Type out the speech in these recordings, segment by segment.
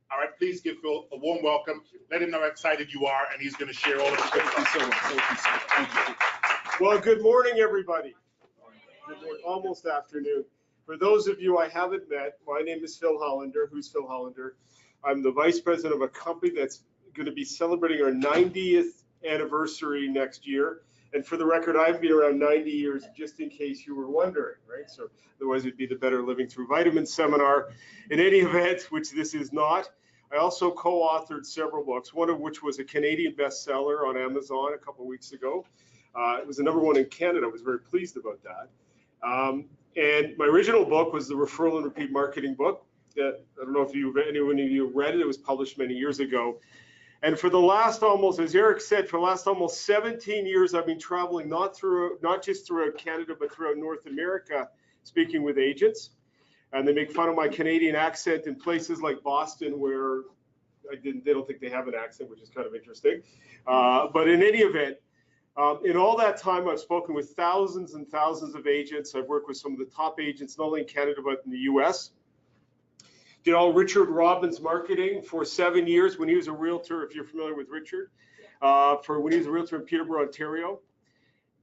All right, please give Phil a warm welcome. Let him know how excited you are, and he's going to share all of his good stuff. Thank you so much. Thank you so much. Thank you. Well, good morning, everybody. Good morning, almost afternoon. For those of you I haven't met, my name is Phil Hollander. Who's Phil Hollander? I'm the vice president of a company that's going to be celebrating our 90th anniversary next year. And for the record, I've been around 90 years, just in case you were wondering, right? So otherwise it'd be the Better Living Through Vitamins seminar. In any event, which this is not, I also co-authored several books, one of which was a Canadian bestseller on Amazon a couple of weeks ago. It was the #1 in Canada. I was very pleased about that. And my original book was the Referral and Repeat Marketing book. I don't know if anyone of you read it. It was published many years ago. And for the last almost, as Eric said, for the last almost 17 years, I've been traveling not just throughout Canada, but throughout North America, speaking with agents. And they make fun of my Canadian accent in places like Boston, where they don't think they have an accent, which is kind of interesting. But in any event, in all that time, I've spoken with thousands and thousands of agents. I've worked with some of the top agents, not only in Canada, but in the US. Did all Richard Robbins marketing for 7 years when he was a realtor, if you're familiar with Richard, when he was a realtor in Peterborough, Ontario.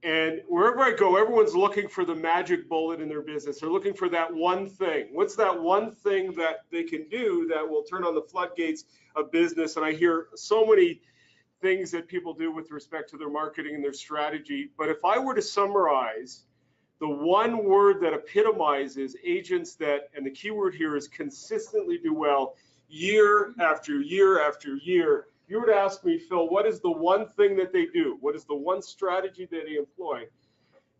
And wherever I go, everyone's looking for the magic bullet in their business. They're looking for that one thing. What's that one thing that they can do that will turn on the floodgates of business? And I hear so many things that people do with respect to their marketing and their strategy. But if I were to summarize the one word that epitomizes agents that, and the key word here is consistently do well year after year after year, if you were to ask me, Phil, what is the one thing that they do? What is the one strategy that they employ?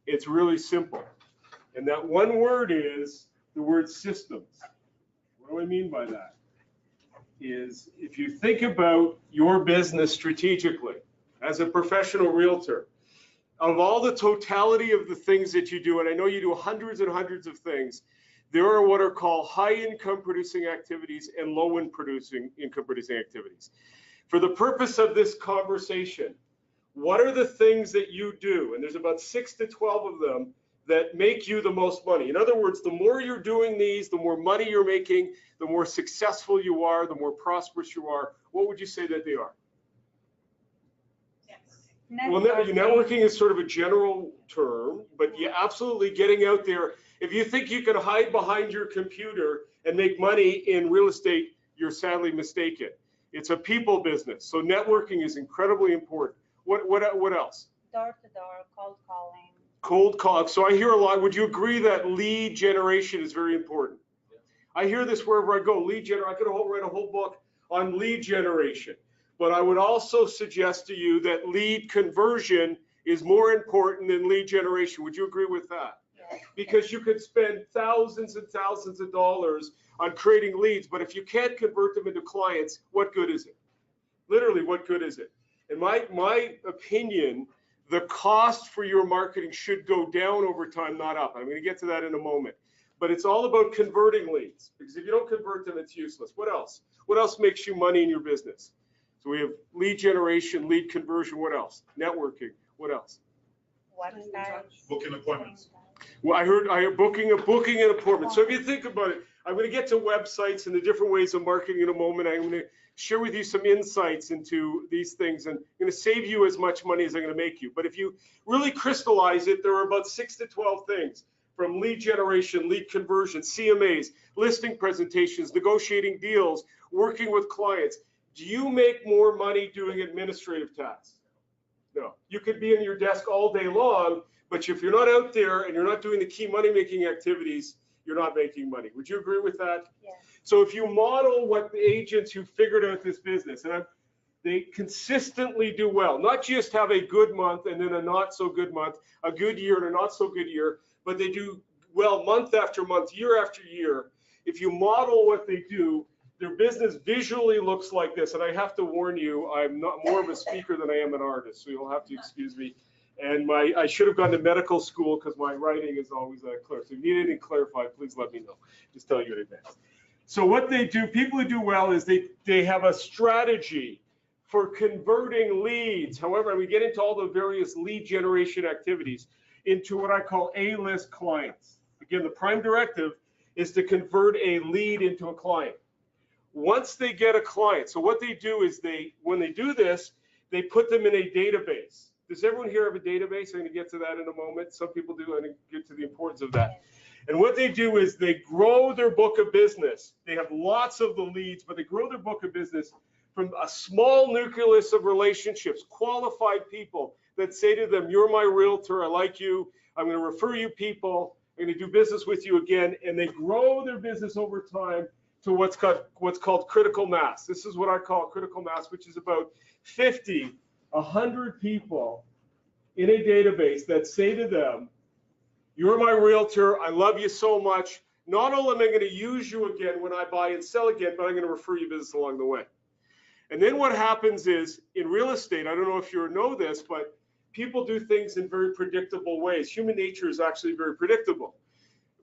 It's really simple. And that one word is the word systems. What do I mean by that? Is if you think about your business strategically as a professional realtor, of all the totality of the things that you do, and I know you do hundreds and hundreds of things, there are what are called high income producing activities and low income producing activities. For the purpose of this conversation, what are the things that you do? And there's about 6 to 12 of them that make you the most money. In other words, the more you're doing these, the more money you're making, the more successful you are, the more prosperous you are. What would you say that they are? Well, networking is sort of a general term, but yeah, absolutely getting out there. If you think you can hide behind your computer and make money in real estate, you're sadly mistaken. It's a people business, so networking is incredibly important. What else? Door-to-door, cold calling. Cold call. So I hear a lot. Would you agree that lead generation is very important? Yeah. I hear this wherever I go. Lead generation. I could write a whole book on lead generation. But I would also suggest to you that lead conversion is more important than lead generation. Would you agree with that? Yes. Because you could spend thousands and thousands of dollars on creating leads, but if you can't convert them into clients, what good is it? Literally, what good is it? In my opinion, the cost for your marketing should go down over time, not up. I'm going to get to that in a moment. But it's all about converting leads, because if you don't convert them, it's useless. What else? What else makes you money in your business? So we have lead generation, lead conversion. What else? Networking. What else? Booking appointments. Well, I heard booking an appointment. So if you think about it, I'm going to get to websites and the different ways of marketing in a moment. I'm going to share with you some insights into these things, and I'm going to save you as much money as I'm going to make you. But if you really crystallize it, there are about 6 to 12 things, from lead generation, lead conversion, CMAs, listing presentations, negotiating deals, working with clients. Do you make more money doing administrative tasks? No. You could be in your desk all day long, but if you're not out there and you're not doing the key money-making activities, you're not making money. Would you agree with that? Yeah. So if you model what the agents who figured out this business, and they consistently do well, not just have a good month and then a not so good month, a good year and a not so good year, but they do well month after month, year after year. If you model what they do, their business visually looks like this. And I have to warn you, I'm not more of a speaker than I am an artist, so you'll have to excuse me. And I should have gone to medical school because my writing is always clear. So if you need anything clarified, please let me know. Just tell you in advance. So what they do, people who do well, is they have a strategy for converting leads. However, we get into all the various lead generation activities into what I call A-list clients. Again, the prime directive is to convert a lead into a client. once they get a client, so what they do is when they do this, they put them in a database. Does everyone here have a database? I'm going to get to that in a moment. Some people do. I'm going to get to the importance of that. And what they do is they grow their book of business. They have lots of the leads, but they grow their book of business from a small nucleus of relationships, qualified people that say to them, you're my realtor, I like you, I'm going to refer you people, I'm going to do business with you again, and they grow their business over time to what's called critical mass. This is what I call critical mass, which is about 50, 100 people in a database that say to them, you're my realtor, I love you so much, not only am I going to use you again when I buy and sell again, but I'm going to refer you business along the way. And then what happens is, in real estate, I don't know if you know this, but people do things in very predictable ways. Human nature is actually very predictable.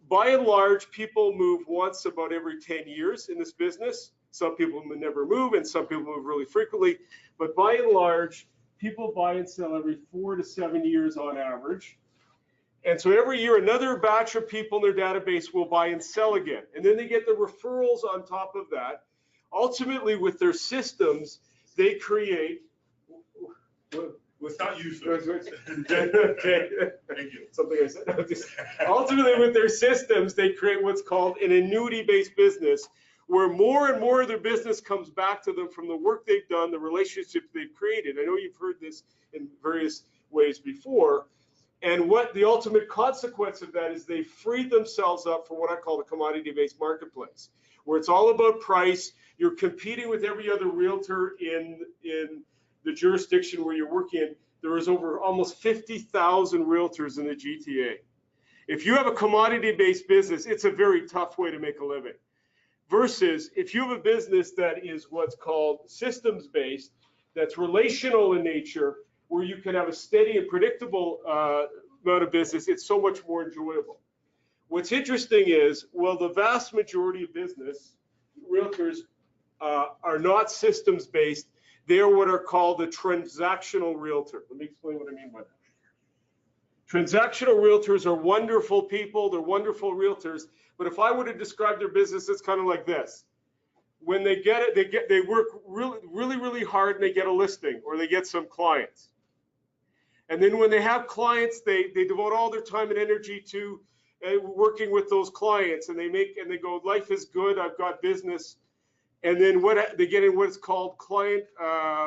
By and large, people move once about every 10 years in this business. Some people never move, and some people move really frequently. But by and large, people buy and sell every 4 to 7 years on average. And so every year, another batch of people in their database will buy and sell again. And then they get the referrals on top of that. Ultimately, with their systems, they create. It's not you, sir. Okay. Thank you. Something I said. Ultimately, with their systems, they create what's called an annuity-based business, where more and more of their business comes back to them from the work they've done, the relationships they've created. I know you've heard this in various ways before. And what the ultimate consequence of that is they freed themselves up for what I call the commodity-based marketplace, where it's all about price. You're competing with every other realtor in the jurisdiction where you're working. There is over almost 50,000 realtors in the GTA. If you have a commodity-based business, it's a very tough way to make a living. Versus if you have a business that is what's called systems-based, that's relational in nature, where you can have a steady and predictable amount of business, it's so much more enjoyable. What's interesting is, well, the vast majority of business, realtors are not systems-based. They're what are called the transactional realtor. Let me explain what I mean by that. Transactional realtors are wonderful people. They're wonderful realtors. But if I were to describe their business, it's kind of like this. When they get it, they work really hard and they get a listing or they get some clients. And then when they have clients, they devote all their time and energy to working with those clients, and they go, life is good, I've got business. And then they get in what's called client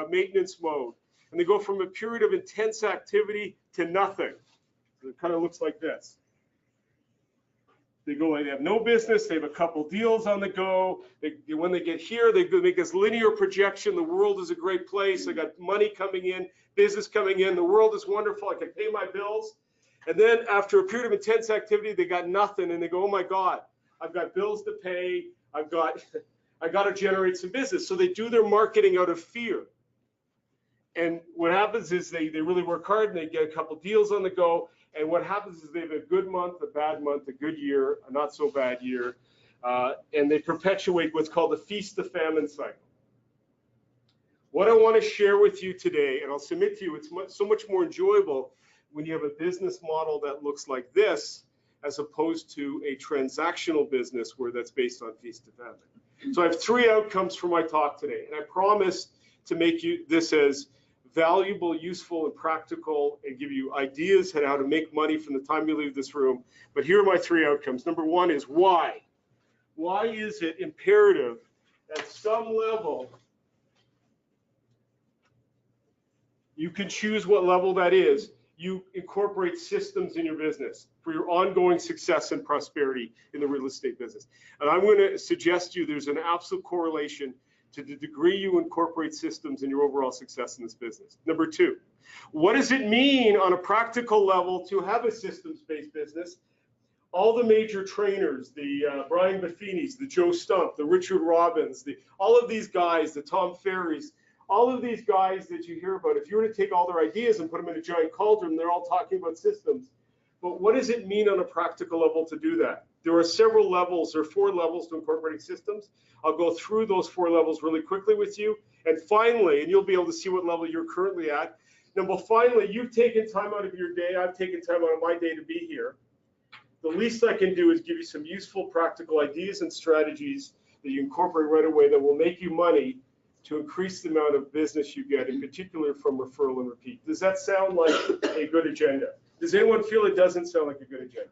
maintenance mode. And they go from a period of intense activity to nothing. It kind of looks like this. They have no business, they have a couple deals on the go. When they get here, they make this linear projection. The world is a great place. I got money coming in, business coming in. The world is wonderful. I can pay my bills. And then after a period of intense activity, they got nothing. And they go, oh my God, I've got bills to pay. I got to generate some business. So they do their marketing out of fear. And what happens is they really work hard and they get a couple deals on the go. And what happens is they have a good month, a bad month, a good year, a not so bad year. And they perpetuate what's called the feast to famine cycle. What I want to share with you today, and I'll submit to you, it's so much more enjoyable when you have a business model that looks like this, as opposed to a transactional business where that's based on feast to famine. So I have 3 outcomes for my talk today, and I promise to make this as valuable, useful, and practical, and give you ideas on how to make money from the time you leave this room. But here are my 3 outcomes. Number 1 is why. Why is it imperative at some level, you can choose what level that is, you incorporate systems in your business for your ongoing success and prosperity in the real estate business. And I'm going to suggest to you there's an absolute correlation to the degree you incorporate systems in your overall success in this business. Number 2, what does it mean on a practical level to have a systems-based business? All the major trainers, the Brian Buffini's, the Joe Stump, the Richard Robbins, all of these guys, the Tom Ferrys, all of these guys that you hear about, if you were to take all their ideas and put them in a giant cauldron, they're all talking about systems. But what does it mean on a practical level to do that? There are several levels, there are 4 levels to incorporating systems. I'll go through those 4 levels really quickly with you. And finally, and you'll be able to see what level you're currently at. Now, finally, you've taken time out of your day. I've taken time out of my day to be here. The least I can do is give you some useful practical ideas and strategies that you incorporate right away that will make you money to increase the amount of business you get, in particular from referral and repeat. Does that sound like a good agenda? Does anyone feel it doesn't sound like a good agenda?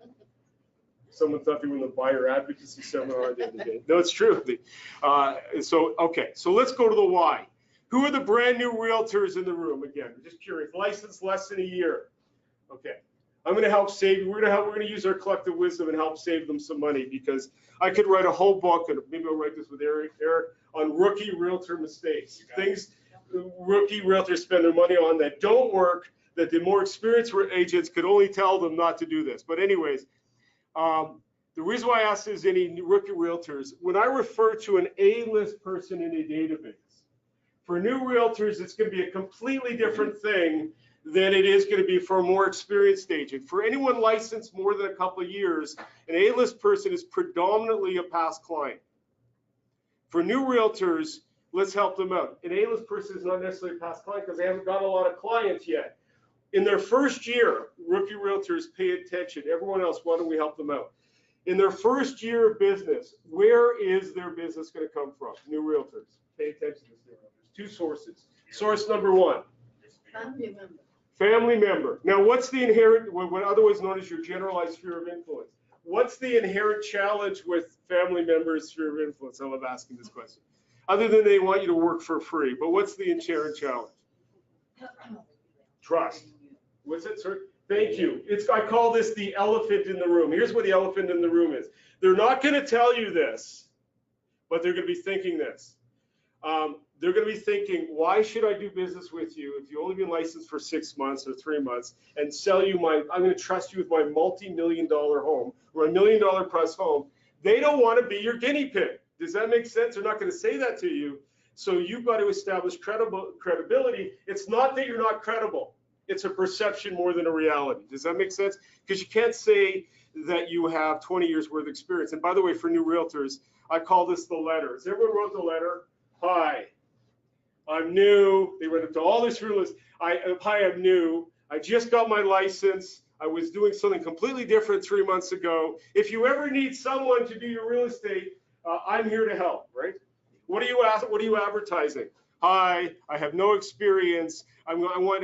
Someone thought they were in the buyer advocacy seminar the other day. No, it's true. Okay, so let's go to the why. Who are the brand new realtors in the room? Again, I'm just curious. Licensed less than a year. Okay, I'm going to help save you. We're going to use our collective wisdom and help save them some money, because I could write a whole book, and maybe I'll write this with Eric on rookie realtor mistakes. Things rookie realtors spend their money on that don't work, that the more experienced agents could only tell them not to do this. But anyways, the reason why I asked is any rookie realtors, when I refer to an A-list person in a database, for new realtors, it's going to be a completely different thing than it is going to be for a more experienced agent. For anyone licensed more than a couple of years, an A-list person is predominantly a past client. For new realtors, let's help them out. An A-list person is not necessarily a past client because they haven't got a lot of clients yet. In their first year, rookie realtors, pay attention. Everyone else, why don't we help them out? In their first year of business, where is their business going to come from? New realtors, pay attention to this. New realtors. Two sources. Source number one. Family member. Family member. Now, what's the inherent, what otherwise known as your generalized sphere of influence? What's the inherent challenge with family members' sphere of influence? I love asking this question. Other than they want you to work for free, but what's the inherent challenge? Trust. What's it, sir? Thank you. I call this the elephant in the room. Here's what the elephant in the room is. They're not going to tell you this, but they're going to be thinking this. They're going to be thinking, why should I do business with you if you've only been licensed for 6 months or 3 months and sell you I'm going to trust you with my multi-million-dollar home or $1 million plus home. They don't want to be your guinea pig. Does that make sense? They're not going to say that to you. So you've got to establish credibility. It's not that you're not credible. It's a perception more than a reality. Does that make sense? Because you can't say that you have 20 years worth of experience. And by the way, for new realtors, I call this the letter. Has everyone wrote the letter? Hi, I'm new. They went up to all this realtors. Hi, I'm new. I just got my license. I was doing something completely different 3 months ago. If you ever need someone to do your real estate, I'm here to help, right? What are you advertising? Hi, I have no experience. I want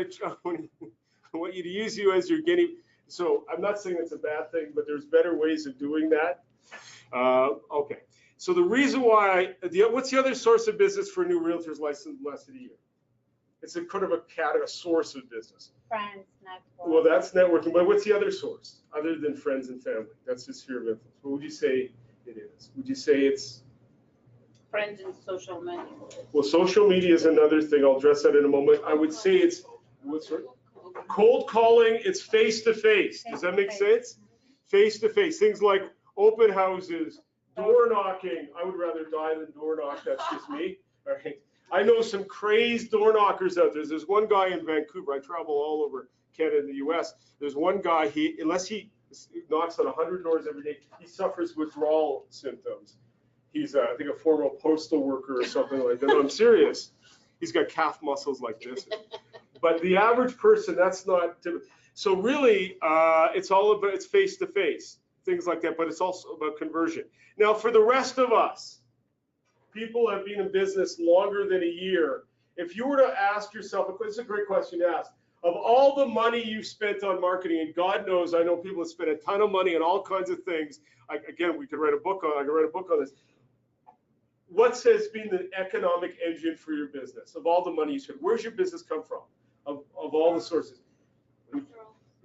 you to use you as your guinea. So I'm not saying it's a bad thing, but there's better ways of doing that. Okay. So the reason why, what's the other source of business for new realtors licensed less than a year? It's a kind of a source of business. Friends, network. Well, that's networking, but what's the other source other than friends and family? That's the sphere of influence. What would you say it is? Would you say it's? Friends and social media. Well, social media is another thing. I'll address that in a moment. I would say it's cold calling. It's face-to-face. Does that make sense? Face-to-face. Things like open houses, door knocking. I would rather die than door knock. That's just me. All right. I know some crazed door knockers out there. There's one guy in Vancouver. I travel all over Canada and the US. There's one guy, unless he knocks on 100 doors every day, he suffers withdrawal symptoms. He's, I think, a former postal worker or something like that. No, I'm serious. He's got calf muscles like this. But the average person, that's not typical. So really, it's all about, it's face-to-face, things like that, but it's also about conversion. Now, for the rest of us, people have been in business longer than a year. If you were to ask yourself, this is a great question to ask, of all the money you've spent on marketing, and God knows, I know people have spent a ton of money on all kinds of things. Again, we could write a book on, I could write a book on this. What has been the economic engine for your business? Of all the money you spent, where's your business come from? Of all the sources?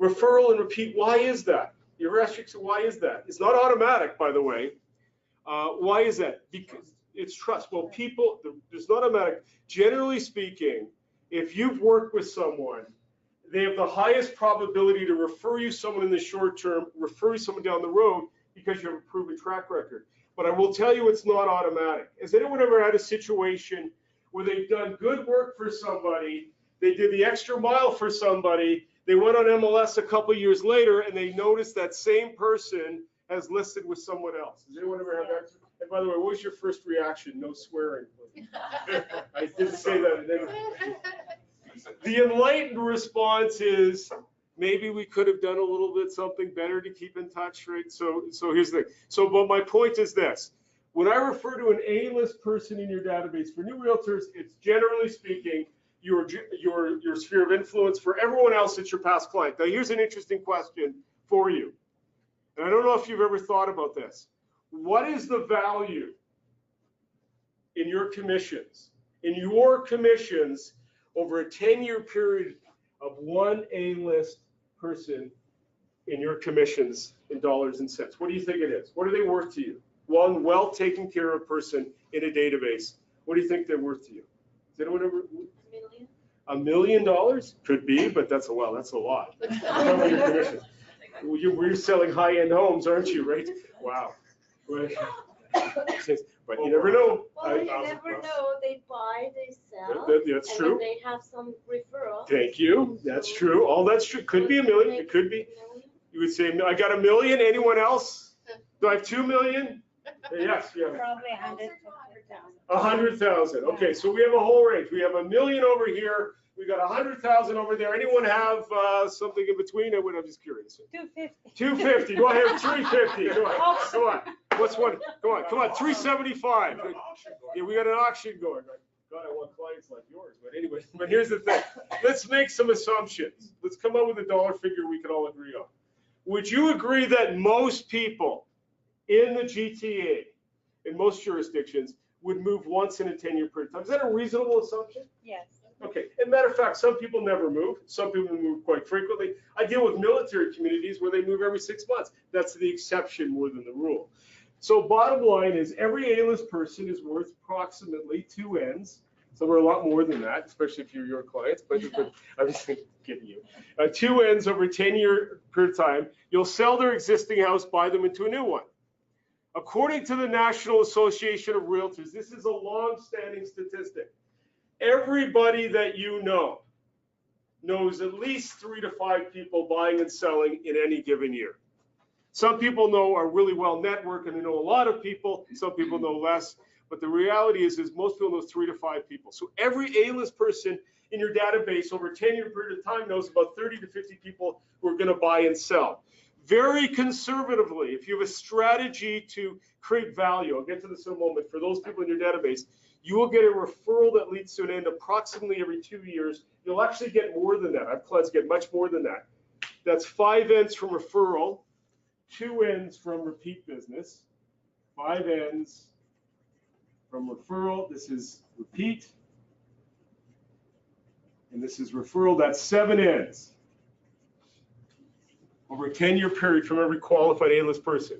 Referral and repeat. Why is that? You're asking, why is that? It's not automatic, by the way. Why is that? Because it's trust. Well, people, it's not automatic. Generally speaking, if you've worked with someone, they have the highest probability to refer you someone in the short term, refer you someone down the road because you have a proven track record. But I will tell you it's not automatic. Has anyone ever had a situation where they've done good work for somebody, they did the extra mile for somebody, they went on MLS a couple years later and they noticed that same person has listed with someone else? Has anyone ever had that? And by the way, what was your first reaction? No swearing. I didn't say that. The enlightened response is, maybe we could have done a little bit something better to keep in touch, right? So here's the thing. So, but my point is this. When I refer to an A-list person in your database for new realtors, it's generally speaking your sphere of influence. For everyone else, it's your past client. Now, here's an interesting question for you. And I don't know if you've ever thought about this. What is the value in your commissions? In your commissions over a 10-year period of one A-list person in your commissions in dollars and cents? What do you think it is? What are they worth to you? One well taken care of person in a database. What do you think they're worth to you? Is anyone ever? $1 million? Could be, but that's a lot. Cover your commission. You're selling high-end homes, aren't you? Right? Wow. But you never know. Well, you never know. They buy, they sell. That's and true. then they have some referral. Thank you. That's true. All that's true. Could be $1 million. It could be. You would say, I got $1 million. Anyone else? Do I have $2 million? Yes. Yeah. Probably 100,000. 100,000. Okay, so we have a whole range. We have $1 million over here. We got 100,000 over there. Anyone have something in between? I'm just curious. 250. 250. Go ahead. 350. Go on. Go on. What's one? Come on. 375. Yeah, we got an auction going. God, I want clients like yours. But anyway, but here's the thing. Let's make some assumptions. Let's come up with a dollar figure we can all agree on. Would you agree that most people in the GTA, in most jurisdictions, would move once in a 10-year period of time? Is that a reasonable assumption? Yes. Okay. As a matter of fact, some people never move. Some people move quite frequently. I deal with military communities where they move every 6 months. That's the exception more than the rule. So bottom line is every A-list person is worth approximately 2 Ns. Some are a lot more than that, especially if you're your clients, but I'm just kidding you. 2 Ns over a 10-year period of time. You'll sell their existing house, buy them into a new one. According to the National Association of Realtors, this is a long-standing statistic. Everybody that you know knows at least 3 to 5 people buying and selling in any given year. Some people are really well networked and they know a lot of people. Some people know less. But the reality is most people know 3 to 5 people. So every A-list person in your database over a 10-year period of time knows about 30 to 50 people who are going to buy and sell. Very conservatively, if you have a strategy to create value, I'll get to this in a moment, for those people in your database, you will get a referral that leads to an end approximately every 2 years. You'll actually get more than that. I have clients get much more than that. That's 5 Ns from referral, 2 Ns from repeat business, 5 Ns from referral. This is repeat, and this is referral. That's 7 Ns over a 10-year period from every qualified A-list person.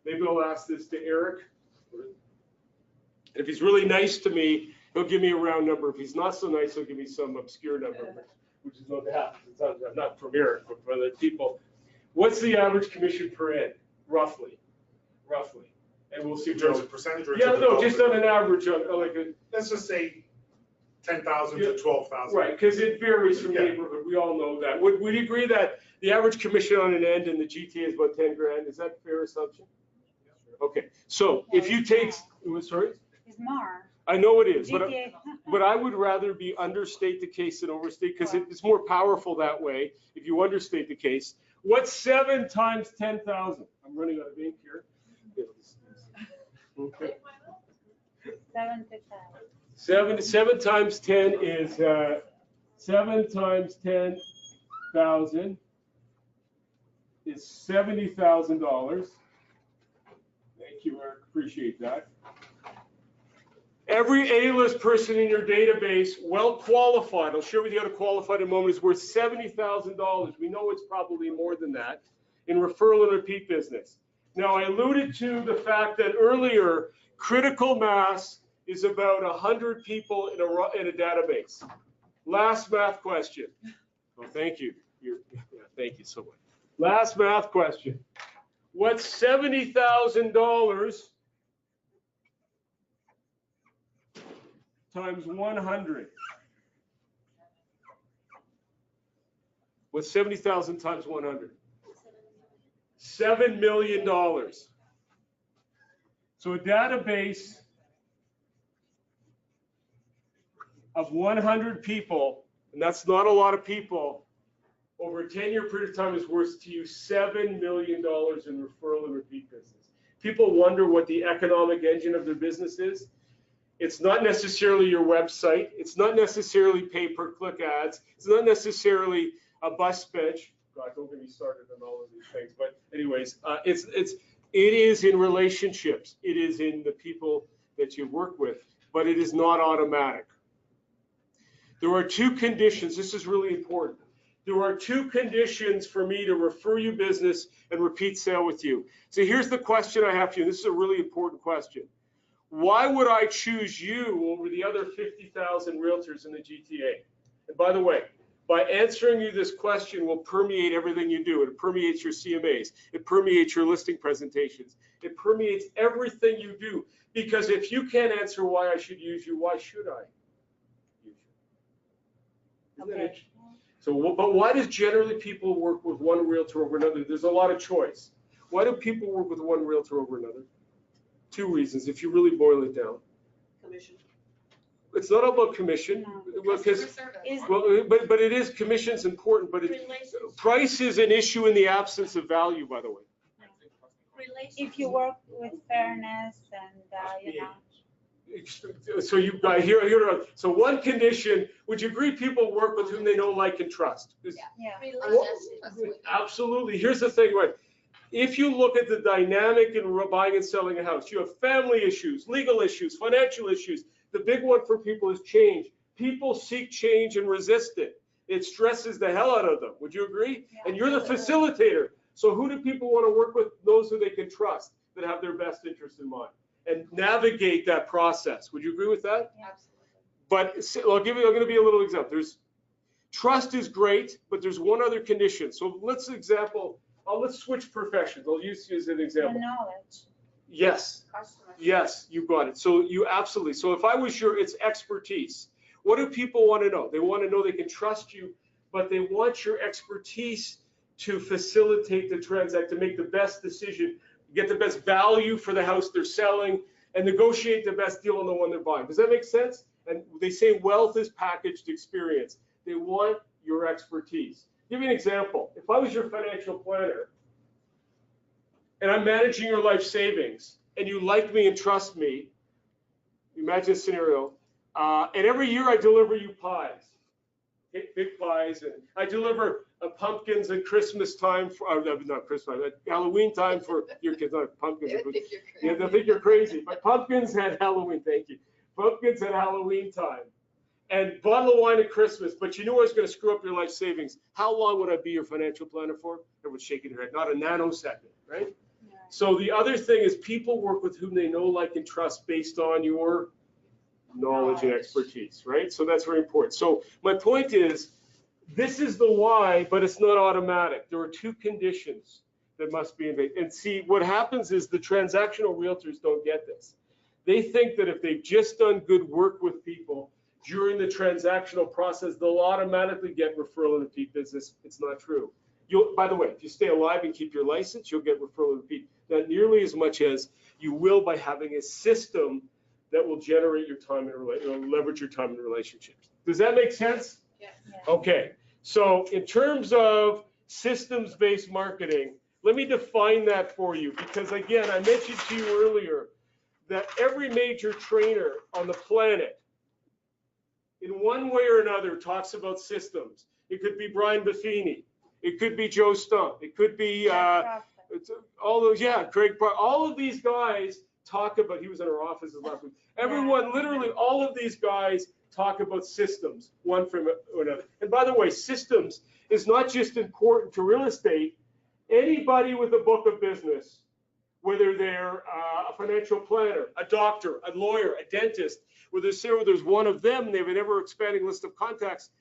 Maybe I'll ask this to Eric. If he's really nice to me, he'll give me a round number. If he's not so nice, he'll give me some obscure number, which is not that. I'm not from Eric, but from other people. What's the average commission per N, roughly? And we'll see. In terms of percentage or? Yeah, no, just on an average, Let's just say 10,000 to 12,000. Right, because it varies from neighborhood. We all know that. Would you agree that the average commission on an end in the GTA is about 10 grand? Is that a fair assumption? Okay, so if you take, sorry? It's more. I know it is, GTA. but I would rather be understate the case than overstate, because it's more powerful that way if you understate the case. What's 7 times 10,000? I'm running out of ink here. Okay. 7 times 10 is 7 times 10,000 is $70,000. Thank you, Eric. Appreciate that. Every A-list person in your database, well qualified, I'll share with you how to qualify in a moment, is worth $70,000. We know it's probably more than that in referral and repeat business. Now, I alluded to the fact that earlier, critical mass is about 100 people in a database. Last math question. Oh, thank you. Thank you so much. Last math question. What's $70,000 times 100? What's 70,000 times 100? $7 million. So a database of 100 people, and that's not a lot of people, over a 10-year period of time is worth to you $7 million in referral and repeat business. People wonder what the economic engine of their business is. It's not necessarily your website. It's not necessarily pay-per-click ads. It's not necessarily a bus bench. God, don't get me started on all of these things. But anyways, it is in relationships. It is in the people that you work with, but it is not automatic. There are two conditions. This is really important. There are two conditions for me to refer you business and repeat sale with you. So here's the question I have for you. This is a really important question. Why would I choose you over the other 50,000 realtors in the GTA? And by the way, by answering you this question will permeate everything you do. It permeates your CMAs. It permeates your listing presentations. It permeates everything you do. Because if you can't answer why I should use you, why should I use you? Isn't that interesting? So, but why does generally people work with one realtor over another? There's a lot of choice. Why do people work with one realtor over another? Two reasons, if you really boil it down. Commission. It's not about commission. No. Because, Is- well, but it is, commission's important, but Relationship. price is an issue in the absence of value, by the way. If you work with fairness and, you know. So you got here, so one condition, would you agree people work with whom they know, like, and trust? Yeah. Absolutely. Here's the thing, right? If you look at the dynamic in buying and selling a house, you have family issues, legal issues, financial issues. The big one for people is change. People seek change and resist it. It stresses the hell out of them. Would you agree? Yeah. And you're the facilitator. So who do people want to work with? Those who they can trust, that have their best interest in mind, and navigate that process. Would you agree with that? Absolutely. But I'm going to be a little example. There's trust is great, but there's one other condition. So let's switch professions. I'll use you as an The example. knowledge. Yes, Customer. yes, you got it. So you absolutely. So if I was it's expertise. What do people want to know? They want to know they can trust you, but they want your expertise to facilitate the transact, to make the best decision, get the best value for the house they're selling, and negotiate the best deal on the one they're buying. Does that make sense? And they say wealth is packaged experience. They want your expertise. Give you an example. If I was your financial planner and I'm managing your life savings and you like me and trust me, imagine a scenario, and every year I deliver you pies, big pies, and I deliver pumpkins at Christmas time, not Christmas, at Halloween time for your kids, not pumpkins. Yeah, they'll think you're crazy, but pumpkins at Halloween, thank you. Pumpkins at Halloween time. And bottle of wine at Christmas, but you knew I was going to screw up your life savings. How long would I be your financial planner for? Everyone's shaking their head. Not a nanosecond, right? Yeah. So the other thing is people work with whom they know, like, and trust based on your knowledge and expertise, right? So that's very important. So my point is, this is the why, but it's not automatic. There are two conditions that must be in place. And see, what happens is the transactional realtors don't get this. They think that if they've just done good work with people during the transactional process, they'll automatically get referral and repeat business. It's not true. By the way, if you stay alive and keep your license, you'll get referral and repeat. Not nearly as much as you will by having a system that will generate your time and leverage your time in relationships. Does that make sense? Yes. Yeah. Okay. So in terms of systems-based marketing, let me define that for you, because again, I mentioned to you earlier that every major trainer on the planet, in one way or another, talks about systems. It could be Brian Buffini. It could be Joe Stump. It could be all those, yeah, Craig. All of these guys talk about. He was in our offices last week. Everyone, literally, all of these guys talk about systems, one from another. And by the way, systems is not just important to real estate. Anybody with a book of business, whether they're a financial planner, a doctor, a lawyer, a dentist, whether there's one of them, they have an ever-expanding list of contacts,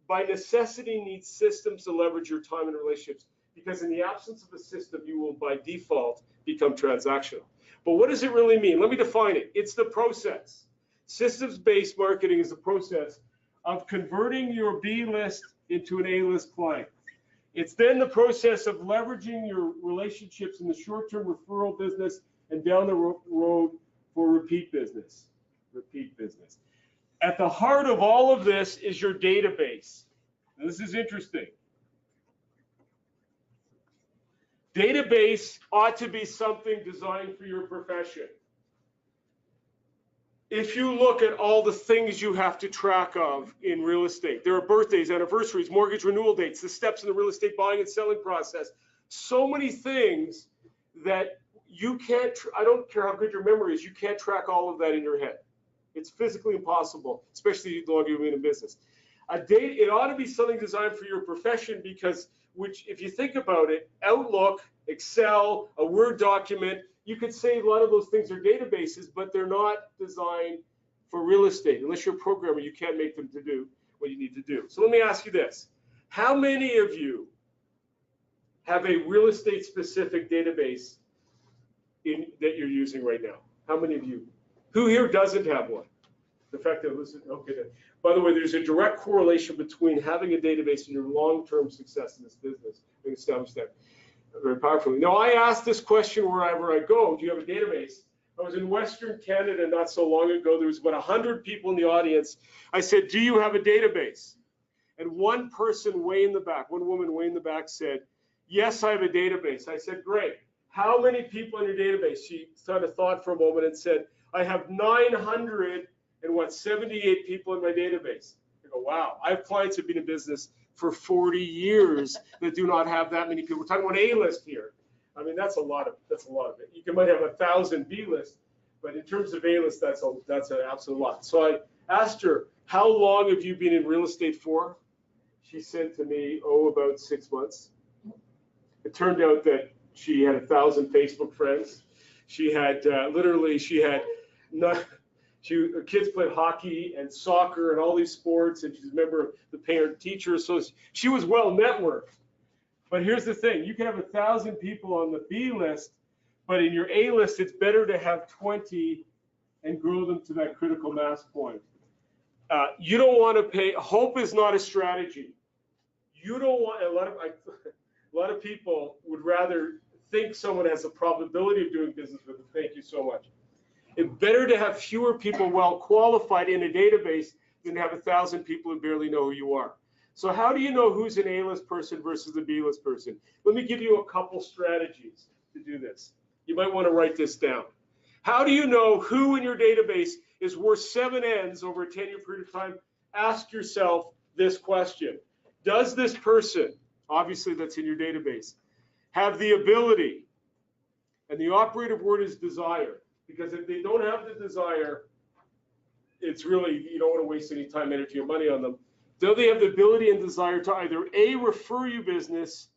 by necessity needs systems to leverage your time and relationships. Because in the absence of a system, you will by default become transactional. But what does it really mean? Let me define it. It's the process. Systems-based marketing is the process of converting your B list into an A list client. It's then the process of leveraging your relationships in the short-term referral business and down the road for repeat business. Repeat business. At the heart of all of this is your database. Now, this is interesting. Database ought to be something designed for your profession. If you look at all the things you have to track of in real estate, there are birthdays, anniversaries, mortgage renewal dates, the steps in the real estate buying and selling process, so many things that you can't, I don't care how good your memory is, you can't track all of that in your head. It's physically impossible, especially the longer you've been in business. It ought to be something designed for your profession because, if you think about it, Outlook, Excel, a Word document, you could say a lot of those things are databases, but they're not designed for real estate. Unless you're a programmer, you can't make them to do what you need to do. So let me ask you this. How many of you have a real estate specific database that you're using right now? How many of you? Who here doesn't have one? The fact that, listen, okay. By the way, there's a direct correlation between having a database and your long-term success in this business. We established that very powerfully. Now, I ask this question wherever I go. Do you have a database? I was in Western Canada not so long ago. There was about 100 people in the audience. I said, do you have a database? And one person way in the back, one woman way in the back said, yes, I have a database. I said, great. How many people in your database? She kind of thought for a moment and said, I have 978 people in my database. I go, wow. I have clients who have been in business for 40 years that do not have that many people. We're talking about A-list here. I mean, that's a lot of it. You might have 1,000 B-list, but in terms of A-list, that's an absolute lot. So I asked her, how long have you been in real estate for? She said to me, about 6 months. It turned out that she had 1,000 Facebook friends. She had her kids played hockey and soccer and all these sports, and she's a member of the parent-teacher association. She was well networked. But here's the thing: you can have 1,000 people on the B list, but in your A list, it's better to have 20 and grow them to that critical mass point. You don't want to pay. Hope is not a strategy. You don't want a lot of people would rather think someone has a probability of doing business with them. Thank you so much. It's better to have fewer people well qualified in a database than to have 1,000 people who barely know who you are. So how do you know who's an A-list person versus a B-list person? Let me give you a couple strategies to do this. You might want to write this down. How do you know who in your database is worth 7 N's over a 10-year period of time? Ask yourself this question. Does this person, obviously that's in your database, have the ability, and the operative word is desire, because if they don't have the desire, it's really, you don't want to waste any time, energy, or money on them. Do they have the ability and desire to either A, refer you business,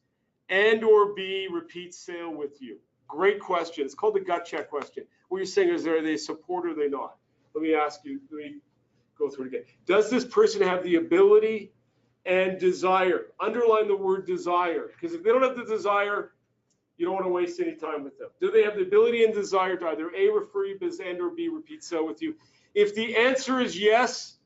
and or B, repeat sale with you? Great question. It's called the gut check question. What you're saying is, are they support or are they not? Let me ask you, let me go through it again. Does this person have the ability and desire? Underline the word desire, because if they don't have the desire, you don't want to waste any time with them. Do they have the ability and desire to either A, refer you business, and or B, repeat sale with you? If the answer is yes,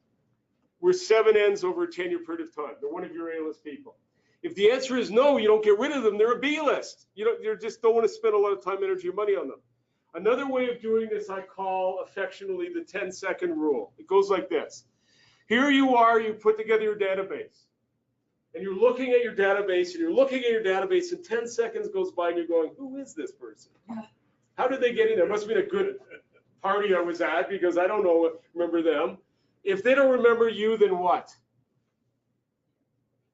we're 7 N's over a 10-year period of time. They're one of your A-list people. If the answer is no, you don't get rid of them. They're a B-list. You just don't want to spend a lot of time, energy, or money on them. Another way of doing this I call affectionately the 10-second rule. It goes like this. Here you are, you put together your database. And you're looking at your database, and you're looking at your database, and 10 seconds goes by, and you're going, who is this person? How did they get in there? Must have been a good party I was at, because I don't remember them. If they don't remember you, then what?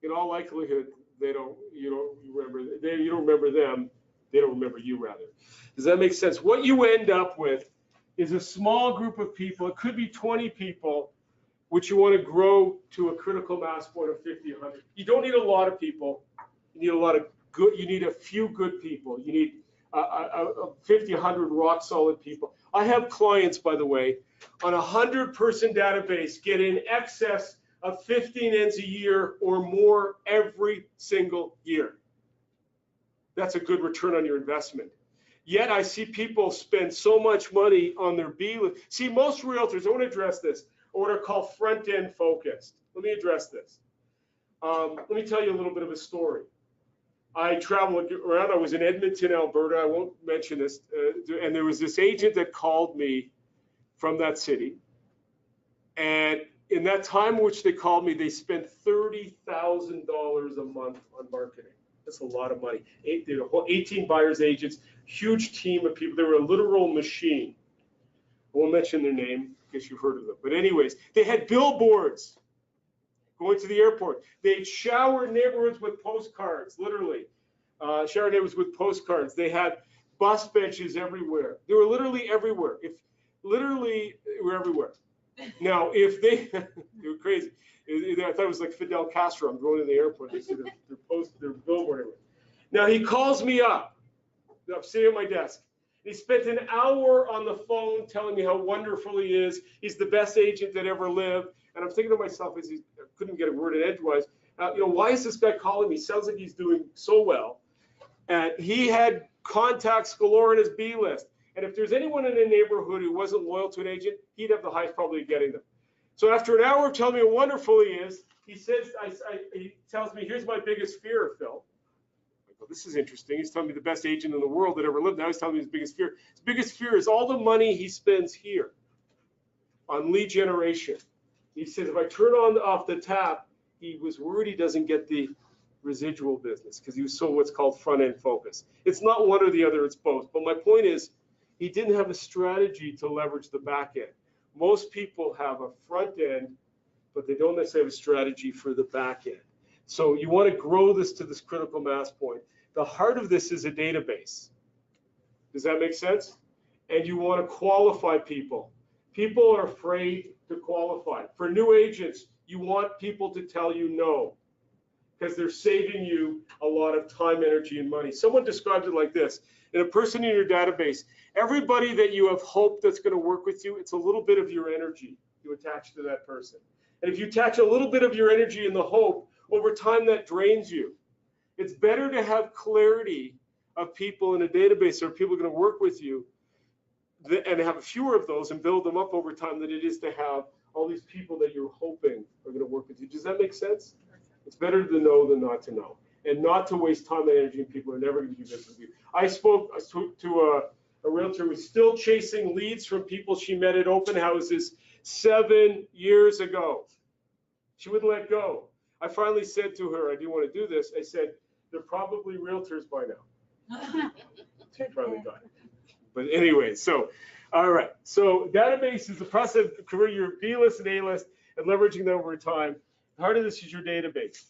In all likelihood, you don't remember them. They don't remember you, rather. Does that make sense? What you end up with is a small group of people. It could be 20 people, which you want to grow to a critical mass point of 50, 100. You don't need a lot of people. You need a lot of good. You need a few good people. You need 50, 100 rock solid people. I have clients, by the way, on a 100-person database get in excess of 15 N's a year or more every single year. That's a good return on your investment. Yet I see people spend so much money on their B list. See, most realtors, I want to address this, are what are called front-end focused. Let me address this. Let me tell you a little bit of a story. I traveled around. I was in Edmonton, Alberta. I won't mention this. And there was this agent that called me from that city. And in that time in which they called me, they spent $30,000 a month on marketing. That's a lot of money. They had 18 buyers agents, huge team of people. They were a literal machine. I won't mention their name because you've heard of them. But anyways, they had billboards going to the airport. They'd shower neighborhoods with postcards, literally. Shower neighborhoods with postcards. They had bus benches everywhere. They were literally everywhere. Literally, they were everywhere. Now, if they were crazy. I thought it was like Fidel Castro. I'm going to the airport. They see their billboard everywhere. Now, he calls me up. I'm sitting at my desk. He spent an hour on the phone telling me how wonderful he is. He's the best agent that ever lived. And I'm thinking to myself, as I couldn't get a word in edgewise, why is this guy calling me? Sounds like he's doing so well. And he had contacts galore in his B list. And if there's anyone in the neighborhood who wasn't loyal to an agent, he'd have the highest probability of getting them. So after an hour of telling me how wonderful he is, he says, he tells me, here's my biggest fear, Phil. I go, this is interesting. He's telling me the best agent in the world that ever lived. Now he's telling me his biggest fear. His biggest fear is all the money he spends here on lead generation. He says, if I turn off the tap, he was worried he doesn't get the residual business because he was so what's called front-end focus. It's not one or the other, it's both. But my point is, he didn't have a strategy to leverage the back end. Most people have a front end, but they don't necessarily have a strategy for the back end. So you want to grow this to this critical mass point. The heart of this is a database. Does that make sense? And you want to qualify people. People are afraid to qualify. For new agents, you want people to tell you no, because they're saving you a lot of time, energy, and money. Someone described it like this. In a person in your database, everybody that you have hope that's going to work with you, it's a little bit of your energy you attach to that person. And if you attach a little bit of your energy in the hope, over time that drains you. It's better to have clarity of people in a database or people are going to work with you and have fewer of those and build them up over time than it is to have all these people that you're hoping are going to work with you. Does that make sense? It's better to know than not to know, and not to waste time and energy, and people are never going to do business with you. I spoke to a realtor who was still chasing leads from people she met at open houses 7 years ago. She wouldn't let go. I finally said to her, I do want to do this. I said, they're probably realtors by now. She finally got it. But anyway, so, all right. So database is the process of converting your B list and A list and leveraging them over time. Part of this is your database.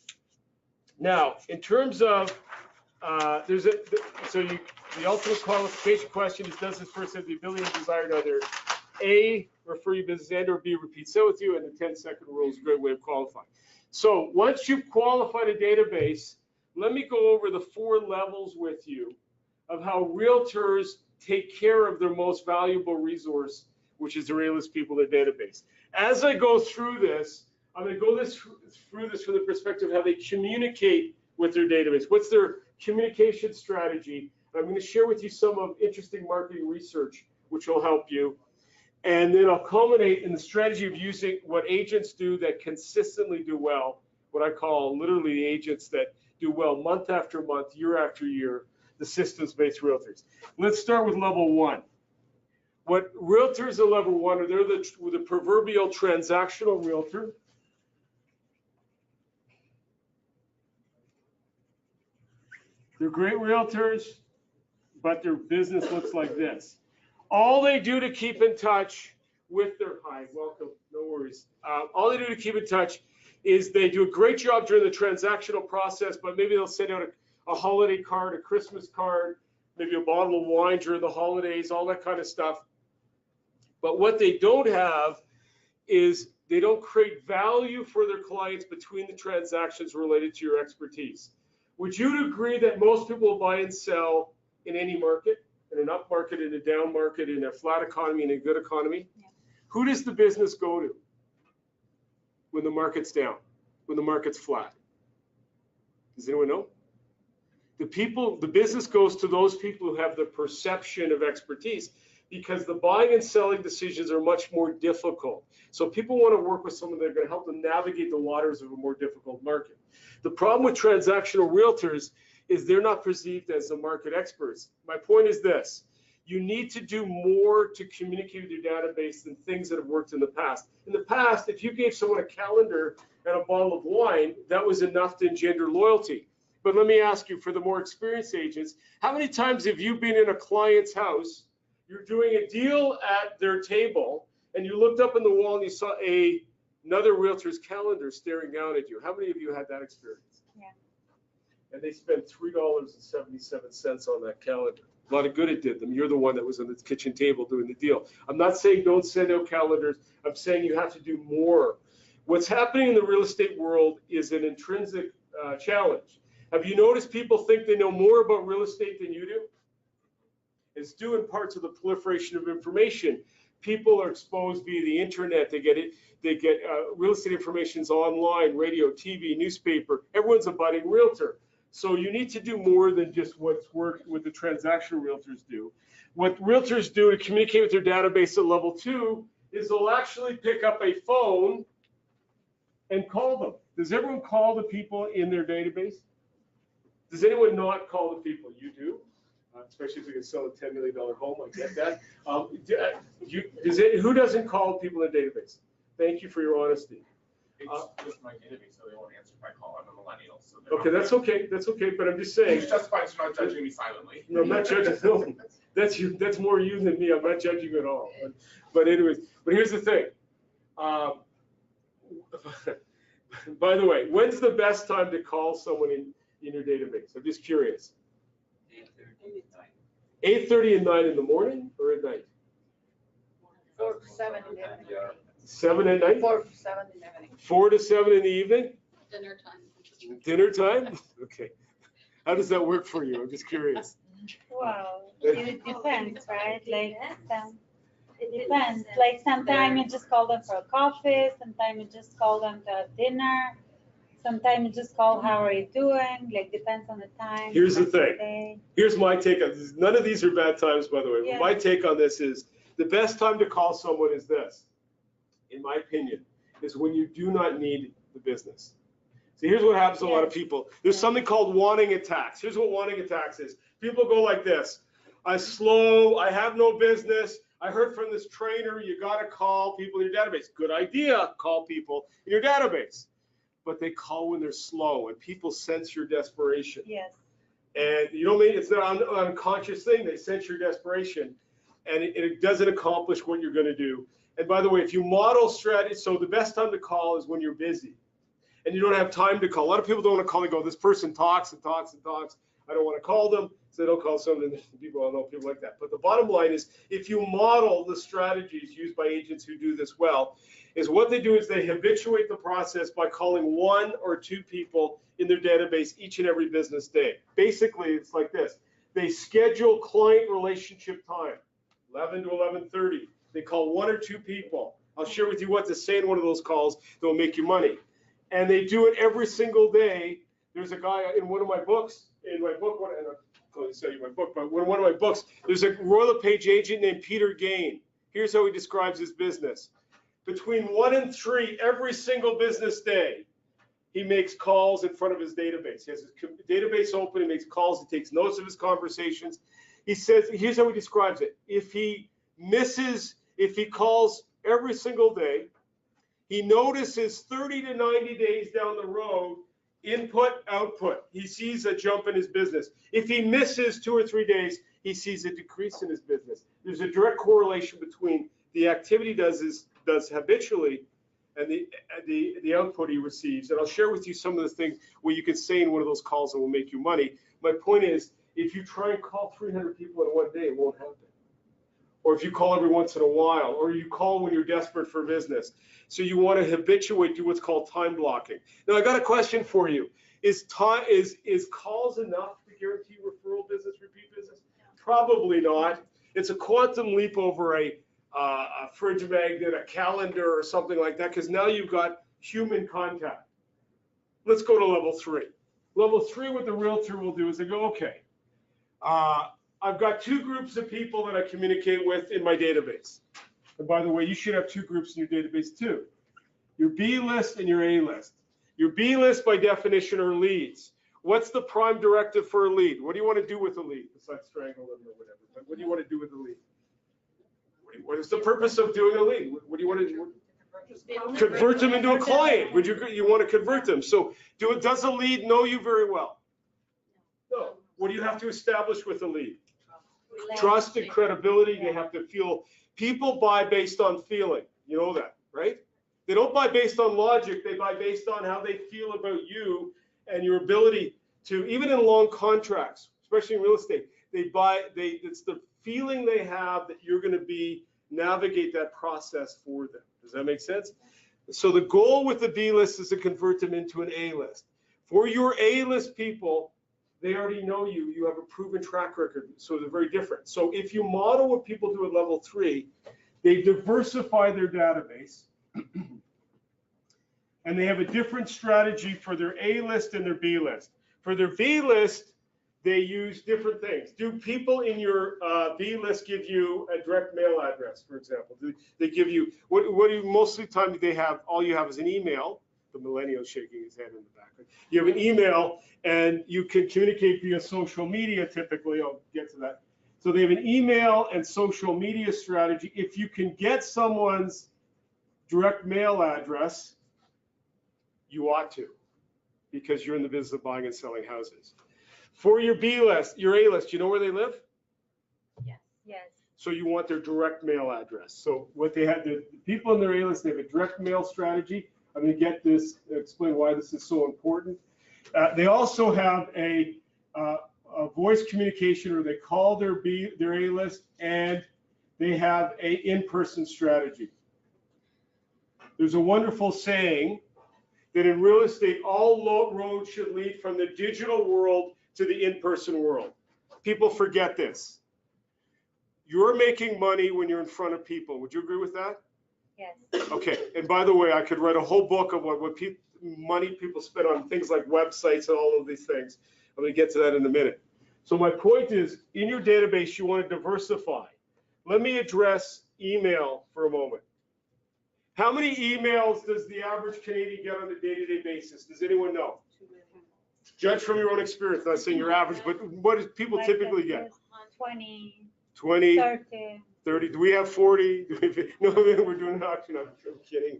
Now, in terms of, the ultimate qualification question is, does this person have the ability and desire to either A, refer you business, and or B, repeat sale with you, and the 10-second rule is a great way of qualifying. So once you've qualified a database, let me go over the 4 levels with you of how realtors take care of their most valuable resource, which is the realist people, their database. As I go through this, I'm going to go through this from the perspective of how they communicate with their database. What's their communication strategy? I'm going to share with you some of interesting marketing research, which will help you. And then I'll culminate in the strategy of using what agents do that consistently do well, what I call literally the agents that do well month after month, year after year, the systems-based realtors. Let's start with level 1. What realtors at level 1 are, they're the proverbial transactional realtor. They're great realtors, but their business looks like this. All they do to keep in touch with their, hi, welcome, no worries. All they do to keep in touch is they do a great job during the transactional process, but maybe they'll send out a holiday card, a Christmas card, maybe a bottle of wine during the holidays, all that kind of stuff. But what they don't have is they don't create value for their clients between the transactions related to your expertise. Would you agree that most people will buy and sell in any market, in an up market, in a down market, in a flat economy, in a good economy? Yeah. Who does the business go to when the market's down, when the market's flat? Does anyone know? The business goes to those people who have the perception of expertise, because the buying and selling decisions are much more difficult. So people want to work with someone that's going to help them navigate the waters of a more difficult market. The problem with transactional realtors is they're not perceived as the market experts. My point is this: you need to do more to communicate with your database than things that have worked in the past. In the past, if you gave someone a calendar and a bottle of wine, that was enough to engender loyalty. But let me ask you, for the more experienced agents, how many times have you been in a client's house, you're doing a deal at their table, and you looked up in the wall and you saw another realtor's calendar staring down at you? How many of you had that experience? Yeah. And they spent $3.77 on that calendar. A lot of good it did them. You're the one that was on the kitchen table doing the deal. I'm not saying don't send out calendars. I'm saying you have to do more. What's happening in the real estate world is an intrinsic challenge. Have you noticed people think they know more about real estate than you do? It's due in part to the proliferation of information. People are exposed via the internet. They get real estate information's online, radio, TV, newspaper. Everyone's a budding realtor. So you need to do more than just what the transactional realtors do. What realtors do to communicate with their database at level 2 is they'll actually pick up a phone and call them. Does everyone call the people in their database? Does anyone not call the people? You do, especially if you can sell a $10 million home. I get that. Who doesn't call people in the database? Thank you for your honesty. It's just my database, so they won't answer my call. I'm a millennial, so Okay, that's okay. That's okay. But I'm just saying. It's justified to not judging me silently. No, I'm not judging. No, that's you. That's more you than me. I'm not judging at all. But anyways, but here's the thing. By the way, when's the best time to call someone in your database? I'm just curious. 8:30 and 9 in the morning or at night? 4 to 7 in the evening. 7 at night? 4 to 7 in the evening. 4 to 7 in the evening? Dinner time. Dinner time? Okay. How does that work for you? I'm just curious. Well, it depends, right? Like, it depends. Like, sometimes you just call them for a coffee, sometimes you just call them to have dinner, sometimes you just call, how are you doing? Like, depends on the time. Here's the depends on thing. day. Here's my take on this. None of these are bad times, by the way. Yeah. My take on this is the best time to call someone is this, in my opinion, is when you do not need the business. So here's what happens to a lot of people. There's something called wanting attacks. Here's what wanting attacks is. People go like this. I'm slow. I have no business. I heard from this trainer, you got to call people in your database. Good idea. Call people in your database. But they call when they're slow, and people sense your desperation. Yes. And you know what I mean? It's not an unconscious thing. They sense your desperation, and it doesn't accomplish what you're going to do. And by the way, if you model strategy, so the best time to call is when you're busy and you don't have time to call. A lot of people don't want to call. They go, this person talks and talks and talks. I don't want to call them. So they don't call some of the people. I know people like that. But the bottom line is, if you model the strategies used by agents who do this well, is what they do is they habituate the process by calling 1 or 2 people in their database each and every business day. Basically, it's like this. They schedule client relationship time, 11 to 11:30. They call 1 or 2 people. I'll share with you what to say in one of those calls that will make you money. And they do it every single day. There's a guy in one of my books, and I'm going to sell you my book, but in one of my books, there's a Royal LePage agent named Peter Gain. Here's how he describes his business. Between 1 and 3 every single business day, he makes calls in front of his database. He has his database open, he makes calls, he takes notes of his conversations. He says, here's how he describes it. If he calls every single day, he notices 30 to 90 days down the road, input, output. He sees a jump in his business. If he misses 2 or 3 days, he sees a decrease in his business. There's a direct correlation between the activity he does habitually and the output he receives. And I'll share with you some of the things where you can say in one of those calls that will make you money. My point is, if you try and call 300 people in one day, it won't happen. Or if you call every once in a while, or you call when you're desperate for business. So you want to habituate, do what's called time blocking. Now I got a question for you. Is calls enough to guarantee referral business, repeat business? Probably not. It's a quantum leap over a fridge magnet, a calendar, or something like that, because now you've got human contact. Let's go to level 3. Level 3, what the realtor will do is they go, okay, I've got 2 groups of people that I communicate with in my database. And by the way, you should have 2 groups in your database too. Your B list and your A list. Your B list by definition are leads. What's the prime directive for a lead? What do you want to do with a lead? Besides strangle them or whatever. But what do you want to do with a lead? What is the purpose of doing a lead? What do you want to do? Convert them into a client. You want to convert them. So does a lead know you very well? No. What do you have to establish with a lead? Trust and credibility. They have to feel. People buy based on feeling. You know that, right? They don't buy based on logic. They buy based on how they feel about you and your ability to, even in long contracts, especially in real estate, it's the feeling they have that you're going to navigate that process for them. Does that make sense? So the goal with the B list is to convert them into an A list. For your A list people, they already know you. You have a proven track record, so they're very different. So if you model what people do at level 3, they diversify their database, and they have a different strategy for their A list and their B list. For their B list, they use different things. Do people in your B list give you a direct mail address, for example? Do they give you, what do you, most of the time they have, all you have is an email. The millennial shaking his head in the background. You have an email and you can communicate via social media typically. I'll get to that. So they have an email and social media strategy. If you can get someone's direct mail address, you ought to, because you're in the business of buying and selling houses. For your B list, your A list, you know where they live? Yes. So you want their direct mail address. So what they have, the people in their A list, they have a direct mail strategy. I'm going to get this, explain why this is so important. They also have a voice communication, or they call their A list, and they have a in-person strategy. There's a wonderful saying that in real estate, all roads should lead from the digital world to the in-person world. People forget this. You're making money when you're in front of people. Would you agree with that? Yes. Okay, and by the way, I could write a whole book of what money people spend on things like websites and all of these things. I'm going to get to that in a minute. So my point is, in your database, you want to diversify. Let me address email for a moment. How many emails does the average Canadian get on a day-to-day basis? Does anyone know? Judge from your own experience, not saying you're average, but what do people typically get? 20, 20, 30. 30, do we have 40? No, we're doing an auction, I'm kidding.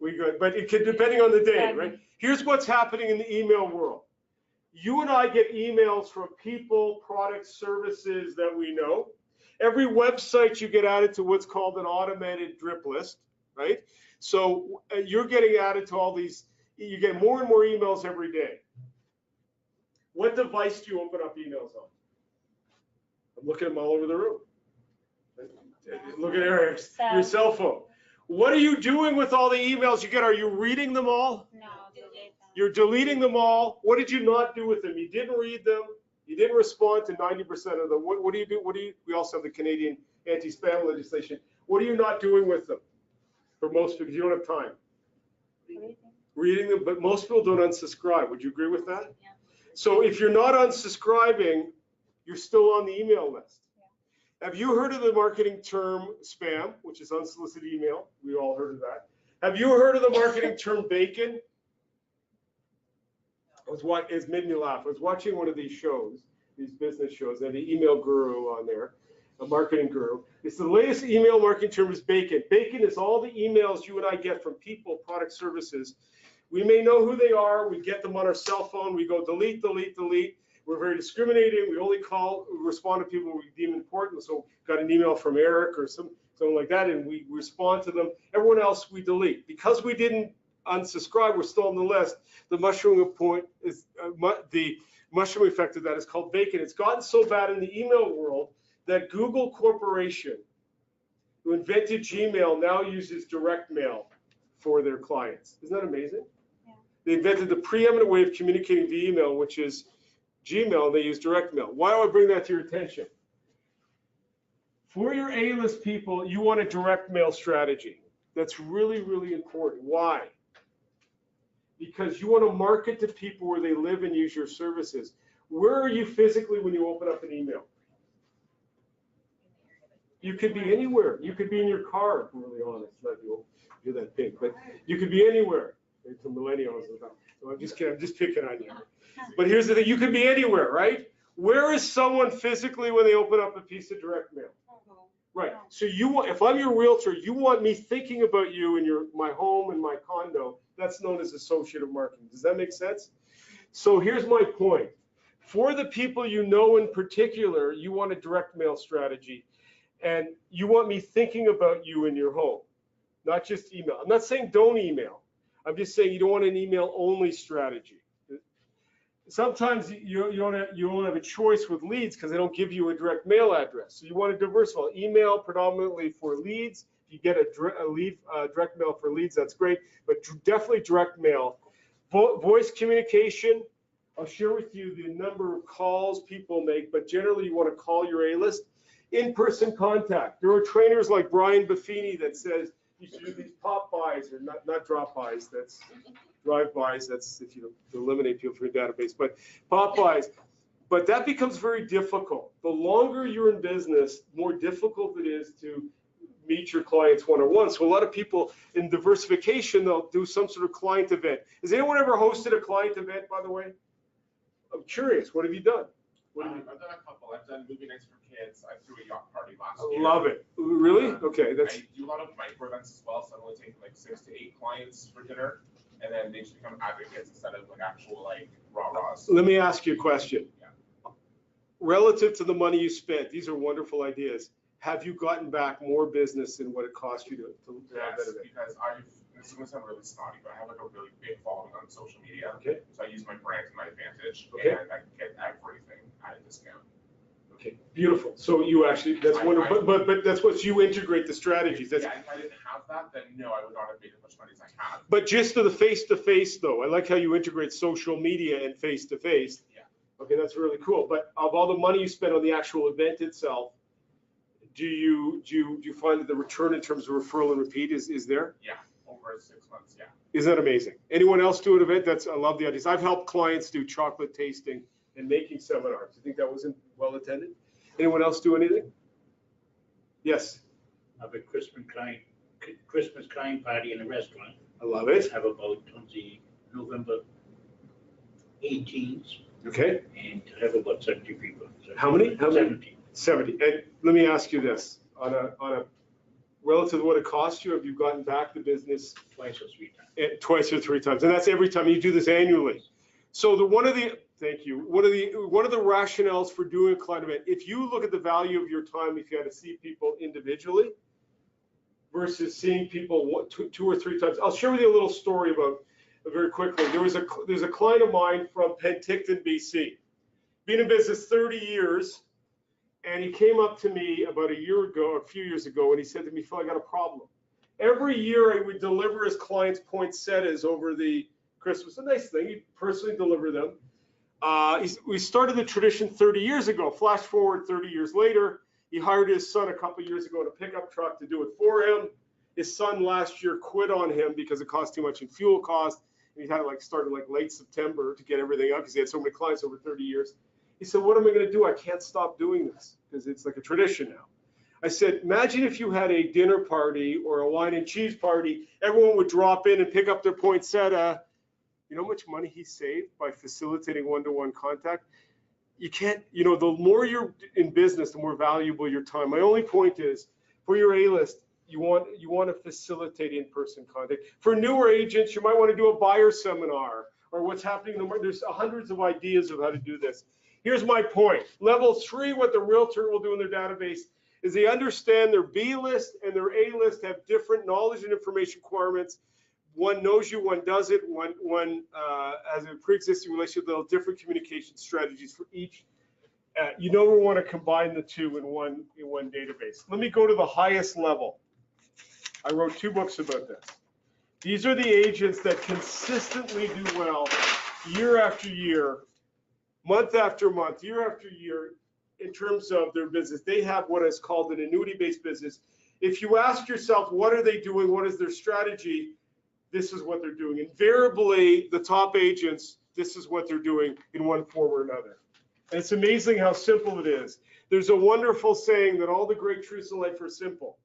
We good, but it could, depending on the day, right? Here's what's happening in the email world. You and I get emails from people, products, services that we know. Every website you get added to what's called an automated drip list, right? So you're getting added to all these, you get more and more emails every day. What device do you open up emails on? I'm looking at them all over the room. Look at Eric's, your cell phone. What are you doing with all the emails you get? Are you reading them all? No, delete them. You're deleting them all. What did you not do with them? You didn't read them. You didn't respond to 90% of them. What do you do? We also have the Canadian anti-spam legislation. What are you not doing with them? For most people, you don't have time. Reading them, but most people don't unsubscribe. Would you agree with that? Yeah. So if you're not unsubscribing, you're still on the email list. Have you heard of the marketing term spam, which is unsolicited email? We all heard of that. Have you heard of the marketing term bacon? It's made me laugh. I was watching one of these shows, these business shows, and the email guru on there, a marketing guru. It's the latest email marketing term is bacon. Bacon is all the emails you and I get from people, product, services. We may know who they are. We get them on our cell phone. We go delete, delete, delete. We're very discriminating. We only respond to people we deem important. So got an email from Eric or something like that, and we respond to them. Everyone else we delete. Because we didn't unsubscribe, we're still on the list. The mushroom point is the mushroom effect of that is called bacon. It's gotten so bad in the email world that Google Corporation, who invented Gmail, now uses direct mail for their clients. Isn't that amazing? Yeah. They invented the preeminent way of communicating via email, which is Gmail. They use direct mail. Why do I bring that to your attention? For your A-list people, you want a direct mail strategy. That's really, really important. Why? Because you want to market to people where they live and use your services. Where are you physically when you open up an email? You could be anywhere. You could be in your car, if I'm really honest. Not you're that big, but you could be anywhere. It's a millennials. So I'm just kidding. I'm just picking on you. But here's the thing. You could be anywhere, right? Where is someone physically when they open up a piece of direct mail? Right. So you want, if I'm your realtor, you want me thinking about you in my home and my condo. That's known as associative marketing. Does that make sense? So here's my point. For the people you know in particular, you want a direct mail strategy. And you want me thinking about you in your home, not just email. I'm not saying don't email. I'm just saying you don't want an email only strategy. Sometimes you don't have a choice with leads because they don't give you a direct mail address. So you want to diversify. Email predominantly for leads. If you get a direct mail for leads, that's great, but definitely direct mail. Voice communication, I'll share with you the number of calls people make, but generally you want to call your A-list. In-person contact. There are trainers like Brian Buffini that says you should do these pop-bys or not drop-bys, that's drive-bys, that's if you eliminate people from your database, but pop-bys. But that becomes very difficult. The longer you're in business, the more difficult it is to meet your clients one-on-one. So a lot of people in diversification, they'll do some sort of client event. Has anyone ever hosted a client event, by the way? I'm curious, what have you done? I've done a couple. I've done movie nights for kids. I threw a yacht party last I year. love it. Really? Okay, that's. I do a lot of micro events as well, so I'm only taking like 6 to 8 clients for dinner, and then they just become advocates instead of like actual like rah-rahs. Let me ask you a question. Yeah. Relative to the money you spent, these are wonderful ideas. Have you gotten back more business than what it cost you to have Yes, that event? because this is gonna sound really snotty, but I have like a really big following on social media. Okay. So I use my brand to my advantage, Okay. and I can get everything at a discount. Okay, beautiful. So you actually, that's wonderful, but that's what you integrate the strategies. That's, Yeah, if I didn't have that, then no, I would not have made as much money as I have. but just to the face-to-face though, I like how you integrate social media and face-to-face. Yeah. Okay, that's really cool. But of all the money you spend on the actual event itself, do you find that the return in terms of referral and repeat is there? Yeah, over 6 months, yeah. Isn't that amazing? Anyone else do an event? I love the ideas. I've helped clients do chocolate tasting and making seminars. You think that wasn't well attended? Anyone else do anything? Yes. I have a Christmas client party in a restaurant. I love it. I have about on the November 18th, Okay. and I have about 70 people. How many? 70. 70. And let me ask you this, on a relative to what it cost you, have you gotten back the business Twice or 3 times. twice or 3 times? And that's every time you do this annually. So thank you. One of the rationales for doing a client event, if you look at the value of your time, if you had to see people individually versus seeing people 2 or 3 times. I'll share with you a little story about very quickly. There's a client of mine from Penticton, BC. Been in business 30 years. And he came up to me about a few years ago, and he said to me, Phil, I got a problem. Every year I would deliver his clients poinsettias over the Christmas. A nice thing, he'd personally deliver them. We started the tradition 30 years ago. Flash forward 30 years later, he hired his son a couple years ago in a pickup truck to do it for him. His son last year quit on him because it cost too much in fuel cost. And he had to started late September to get everything up because he had so many clients over 30 years. He said, what am I going to do? I can't stop doing this because it's like a tradition now. I said, imagine if you had a dinner party or a wine and cheese party, everyone would drop in and pick up their poinsettia. You know how much money he saved by facilitating one-to-one contact? You can't, the more you're in business, the more valuable your time. My only point is, for your A-list, you want to facilitate in-person contact. For newer agents, you might want to do a buyer seminar or what's happening in the market. There's hundreds of ideas of how to do this. Here's my point. Level 3, what the realtor will do in their database is they understand their B list and their A list have different knowledge and information requirements. One knows you, one doesn't. One has a pre-existing relationship. They'll have different communication strategies for each. We want to combine the two in one database. Let me go to the highest level. I wrote 2 books about this. These are the agents that consistently do well year after year, month after month, year after year, in terms of their business. They have what is called an annuity-based business. If you ask yourself, what are they doing? What is their strategy? This is what they're doing. Invariably, the top agents, this is what they're doing in one form or another. And it's amazing how simple it is. There's a wonderful saying that all the great truths in life are simple.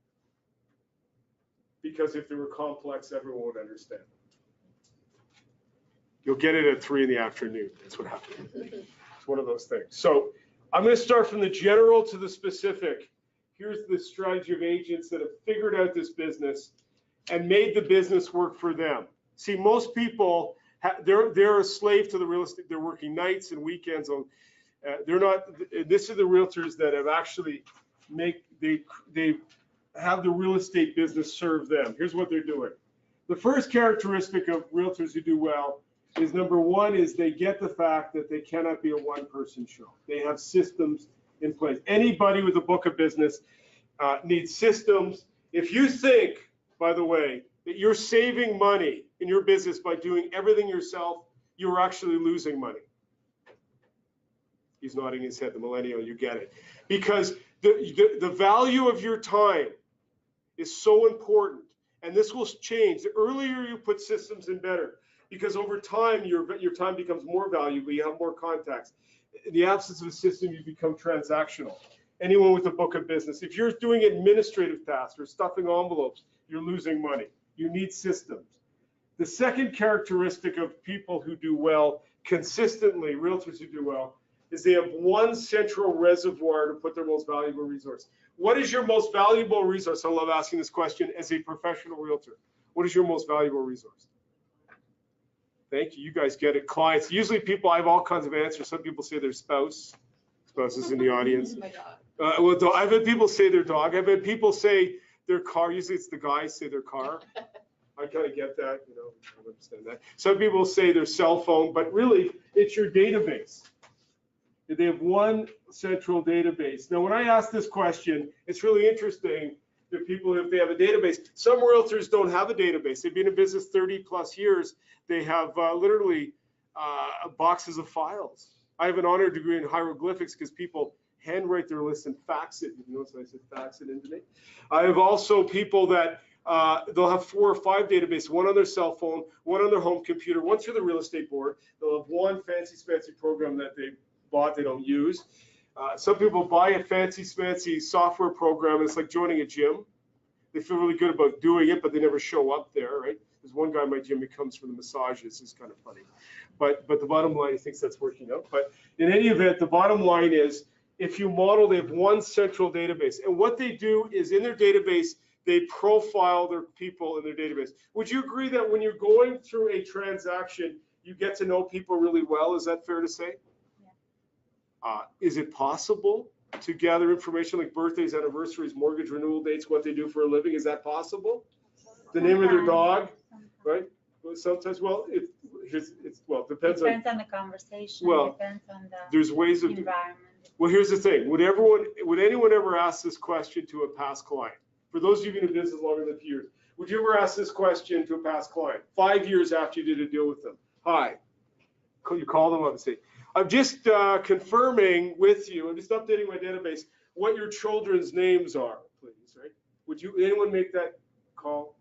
Because if they were complex, everyone would understand. You'll get it at 3 in the afternoon. That's what happens. It's one of those things. So I'm going to start from the general to the specific. Here's the strategy of agents that have figured out this business and made the business work for them. See, most people they're a slave to the real estate. They're working nights and weekends on. They're not. This are the realtors that have actually they have the real estate business serve them. Here's what they're doing. The first characteristic of realtors who do well is, number one, is they get the fact that they cannot be a one-person show. They have systems in place. Anybody with a book of business needs systems. If you think, by the way, that you're saving money in your business by doing everything yourself, you're actually losing money. He's nodding his head, the millennial, you get it. Because the value of your time is so important, and this will change. The earlier you put systems in, better, because over time, your time becomes more valuable, you have more contacts. In the absence of a system, you become transactional. Anyone with a book of business, if you're doing administrative tasks or stuffing envelopes, you're losing money. You need systems. The second characteristic of people who do well consistently, realtors who do well, is they have one central reservoir to put their most valuable resource. What is your most valuable resource? I love asking this question as a professional realtor. What is your most valuable resource? Thank you. You guys get it. Clients. Usually people, I have all kinds of answers. Some people say their spouse. Spouse is in the audience. My dog. Well, I've had people say their dog. I've had people say their car. Usually it's the guys say their car. I kind of get that, you know, I understand that. Some people say their cell phone, but really it's your database. They have one central database. Now, when I ask this question, it's really interesting that people, if they have a database, some realtors don't have a database. They've been in business 30 plus years. They have literally boxes of files. I have an honorary degree in hieroglyphics because people handwrite their list and fax it. You notice I said fax it into me. I have also people that they'll have 4 or 5 databases, one on their cell phone, one on their home computer, one through the real estate board. They'll have one fancy program that they bought, they don't use. Some people buy a fancy software program. It's like joining a gym. They feel really good about doing it, but they never show up there, right? There's one guy in my gym who comes for the massages. It's kind of funny. But the bottom line, he thinks that's working out. But in any event, the bottom line is, if you model, they have one central database. And what they do is, in their database, they profile their people in their database. Would you agree that when you're going through a transaction, you get to know people really well? Is that fair to say? Is it possible to gather information like birthdays, anniversaries, mortgage renewal dates, what they do for a living? Is that possible? The name of their dog, right? Sometimes, well, it depends on the conversation. Well, depends on the there's ways of environment. Well, here's the thing. Would anyone ever ask this question to a past client? For those of you who've been in business longer than 2 years, would you ever ask this question to a past client 5 years after you did a deal with them? Hi. You call them up and say, I'm just confirming with you, I'm just updating my database, what your children's names are, please, right? Would anyone make that call?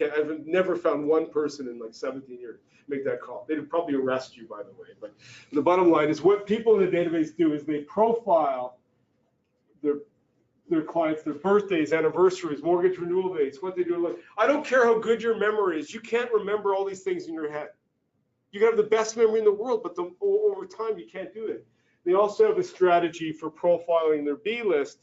Okay, I've never found one person in like 17 years make that call. They'd probably arrest you, by the way. But the bottom line is, what people in the database do is they profile their clients, their birthdays, anniversaries, mortgage renewal dates, what they do. Look, I don't care how good your memory is. You can't remember all these things in your head. You can have the best memory in the world, but over time, you can't do it. They also have a strategy for profiling their B list.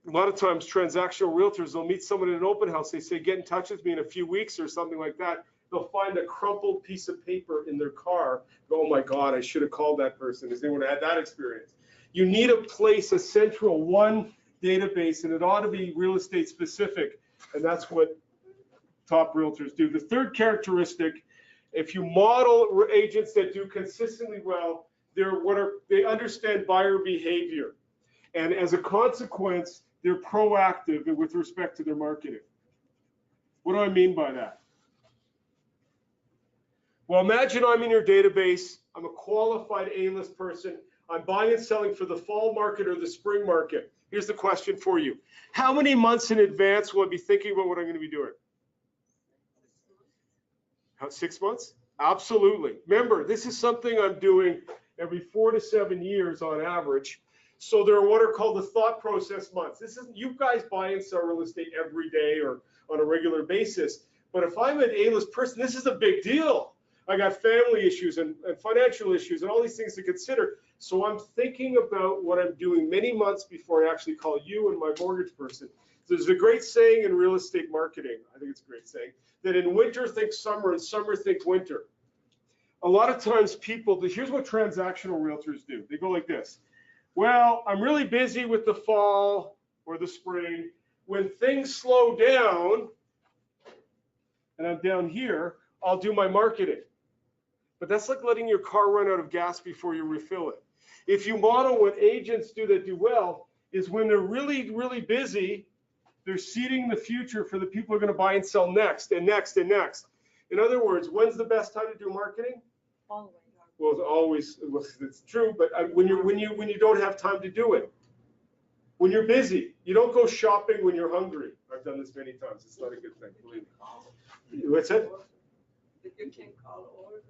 A lot of times, transactional realtors, they'll meet someone in an open house. They say, get in touch with me in a few weeks or something like that. They'll find a crumpled piece of paper in their car. Oh my God, I should have called that person. Has anyone had that experience? You need a place, a central one database, and it ought to be real estate specific. And that's what top realtors do. The third characteristic, if you model agents that do consistently well, they understand buyer behavior. And as a consequence, they're proactive with respect to their marketing. What do I mean by that? Well, imagine I'm in your database. I'm a qualified A-list person. I'm buying and selling for the fall market or the spring market. Here's the question for you. How many months in advance will I be thinking about what I'm going to be doing? 6 months? Absolutely. Remember, this is something I'm doing every 4 to 7 years on average. So there are what are called the thought process months. This isn't, you guys buy and sell real estate every day or on a regular basis. But if I'm an A-list person, this is a big deal. I got family issues and financial issues and all these things to consider. So I'm thinking about what I'm doing many months before I actually call you and my mortgage person. There's a great saying in real estate marketing, I think it's a great saying, that in winter think summer and summer think winter. A lot of times people, here's what transactional realtors do. They go like this. Well, I'm really busy with the fall or the spring. When things slow down, and I'm down here, I'll do my marketing. But that's like letting your car run out of gas before you refill it. If you model what agents do that do well, is when they're really, really busy, they're seeding the future for the people who are going to buy and sell next and next and next. In other words, when's the best time to do marketing? Always. Well, always, it's true, but when you don't have time to do it. When you're busy, you don't go shopping when you're hungry. I've done this many times. It's not a good thing, believe me. What's that? You can call order.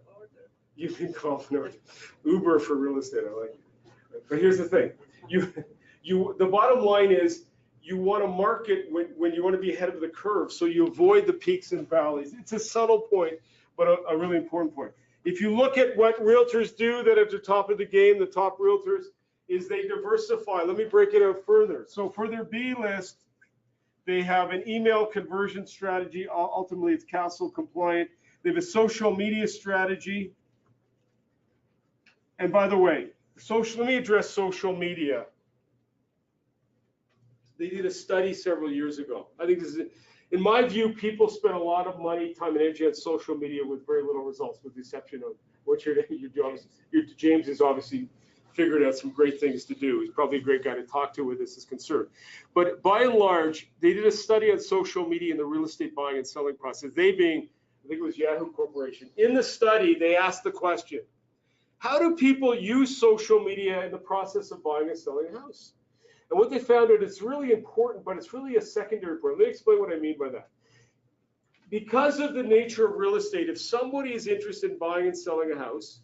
You can call an order. Uber for real estate, I like it. But here's the thing. The bottom line is you want to market when you want to be ahead of the curve, so you avoid the peaks and valleys. It's a subtle point, but a really important point. If you look at what realtors do that are at the top of the game, the top realtors, is they diversify. Let me break it out further. So for their B list, they have an email conversion strategy. Ultimately, it's Castle compliant. They have a social media strategy. And by the way, let me address social media. They did a study several years ago. I think this is, in my view, people spend a lot of money, time, and energy on social media with very little results, with the exception of what James has obviously figured out some great things to do. He's probably a great guy to talk to where this is concerned. But by and large, they did a study on social media in the real estate buying and selling process. They being, I think it was Yahoo Corporation. In the study, they asked the question, how do people use social media in the process of buying and selling a house? And what they found out is really important, but it's really a secondary point. Let me explain what I mean by that. Because of the nature of real estate, if somebody is interested in buying and selling a house,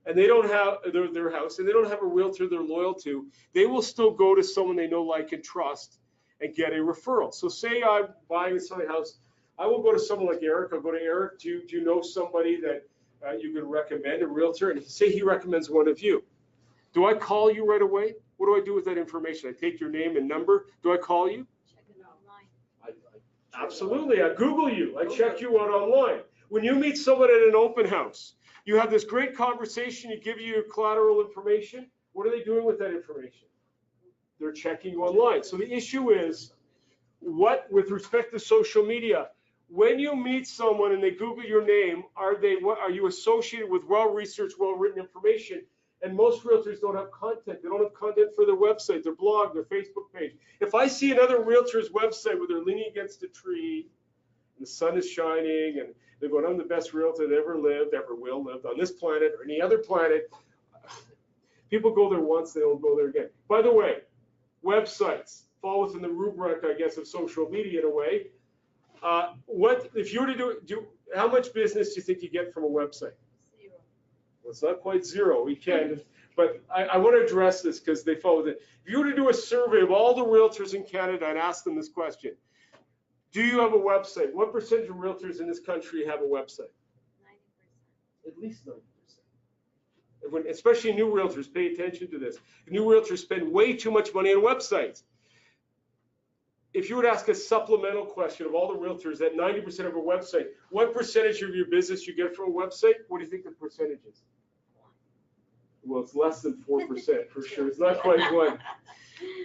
and they don't have their house, and they don't have a realtor they're loyal to, they will still go to someone they know, like, and trust and get a referral. So say I'm buying and selling a house, I will go to someone like Eric. I'll go to Eric. Do you know somebody that you can recommend, a realtor? And say he recommends one of you. Do I call you right away? What do I do with that information? I take your name and number. Do I call you? Check it online. Absolutely. I Google you. I check you out online. When you meet someone at an open house, you have this great conversation. You give you your collateral information. What are they doing with that information? They're checking you online. So the issue is, what, with respect to social media, when you meet someone and they Google your name, are you associated with well-researched, well-written information? And most realtors don't have content. They don't have content for their website, their blog, their Facebook page. If I see another realtor's website where they're leaning against a tree, and the sun is shining, and they're going, I'm the best realtor that ever lived, ever will live on this planet or any other planet, people go there once, they don't go there again. By the way, websites fall within the rubric, I guess, of social media in a way. What if you were to do how much business do you think you get from a website? Zero. Well, it's not quite zero. We can, but I want to address this because they fall with it. If you were to do a survey of all the realtors in Canada and ask them this question, do you have a website? What percentage of realtors in this country have a website? 90%. At least 90%. Especially new realtors, pay attention to this. New realtors spend way too much money on websites. If you would ask a supplemental question of all the realtors at 90% of a website, what percentage of your business you get from a website? What do you think the percentage is? Well, it's less than 4% for sure. It's not quite one.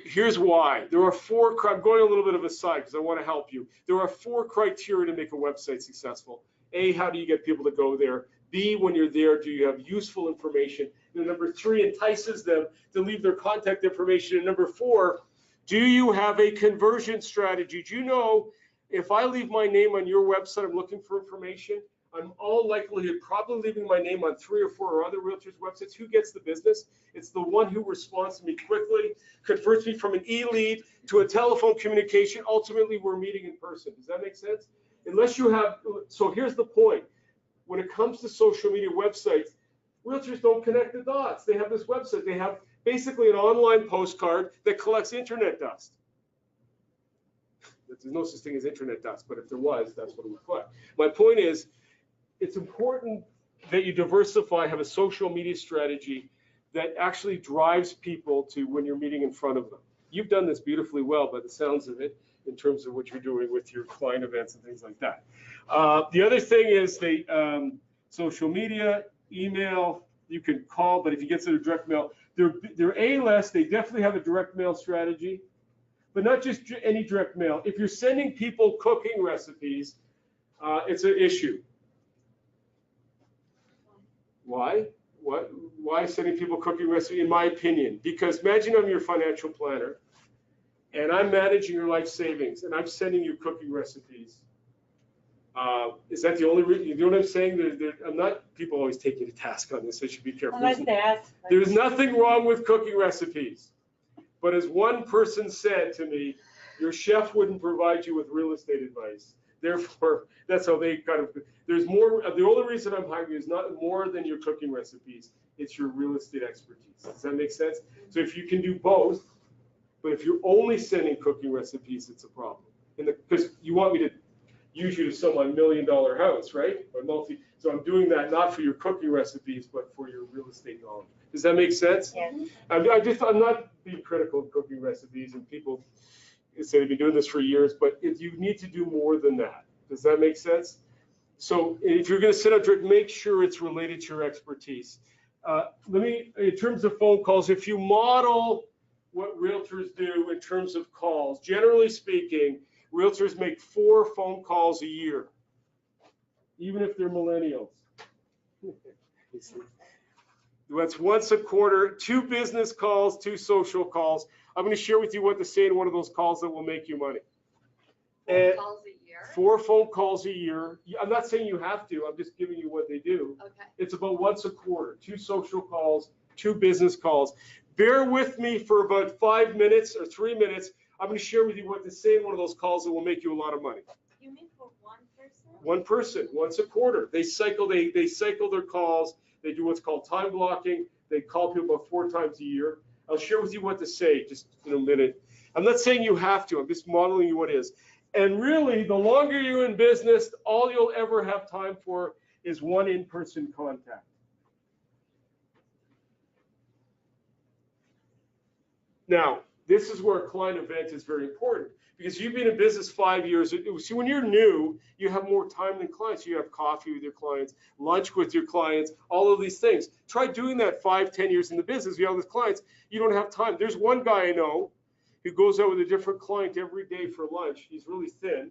Here's why. There are four, I'm going a little bit of a side because I want to help you. There are 4 criteria to make a website successful. A, how do you get people to go there? B, when you're there, do you have useful information? And number 3, entices them to leave their contact information. And number 4, do you have a conversion strategy? Do you know if I leave my name on your website, I'm looking for information, I'm all likelihood probably leaving my name on 3 or 4 other realtors' websites. Who gets the business? It's the one who responds to me quickly, converts me from an e-lead to a telephone communication. Ultimately, we're meeting in person. Does that make sense? Unless you have, so here's the point. When it comes to social media websites, realtors don't connect the dots. They have this website. They have basically an online postcard that collects internet dust. There's no such thing as internet dust, but if there was, that's what it would collect. My point is, it's important that you diversify, have a social media strategy that actually drives people to when you're meeting in front of them. You've done this beautifully well by the sounds of it. in terms of what you're doing with your client events and things like that. The other thing is social media, email, you can call, but if you get to the direct mail, they're A-list, they definitely have a direct mail strategy, but not just any direct mail. If you're sending people cooking recipes, it's an issue. Why? Why sending people cooking recipes? In my opinion, because imagine I'm your financial planner and I'm managing your life savings and I'm sending you cooking recipes. Is that the only reason? You know what I'm saying? I'm not, people always take you to task on this. I should be careful. Unless they ask. There's nothing wrong with cooking recipes. But as one person said to me, your chef wouldn't provide you with real estate advice. Therefore, that's how they kind of, there's more, the only reason I'm hiring you is not more than your cooking recipes, it's your real estate expertise. Does that make sense? So if you can do both, but if you're only sending cooking recipes, it's a problem. Because you want me to use you to sell my $1 million house, right? So I'm doing that not for your cooking recipes, but for your real estate knowledge. Does that make sense? Yeah. I'm not being critical of cooking recipes, and people say they've been doing this for years, but you need to do more than that. Does that make sense? So if you're going to set up direct, make sure it's related to your expertise. In terms of phone calls, if you model what realtors do in terms of calls, generally speaking, realtors make 4 phone calls a year, even if they're millennials. That's once a quarter, 2 business calls, 2 social calls. I'm going to share with you what to say in one of those calls that will make you money. 4 calls a year? 4 phone calls a year. I'm not saying you have to. I'm just giving you what they do. Okay. It's about once a quarter, 2 social calls, 2 business calls. Bear with me for about 5 minutes or 3 minutes. I'm going to share with you what to say in one of those calls that will make you a lot of money. You mean for one person? One person, once a quarter. They cycle their calls. They do what's called time blocking. They call people about 4 times a year. I'll share with you what to say just in a minute. I'm not saying you have to. I'm just modeling you what is. And really, the longer you're in business, all you'll ever have time for is 1 in-person contact. Now, this is where a client event is very important, because you've been in business 5 years. See, when you're new, you have more time than clients. You have coffee with your clients, lunch with your clients, all of these things. Try doing that 5, 10 years in the business. You have these clients, you don't have time. There's one guy I know who goes out with a different client every day for lunch. He's really thin.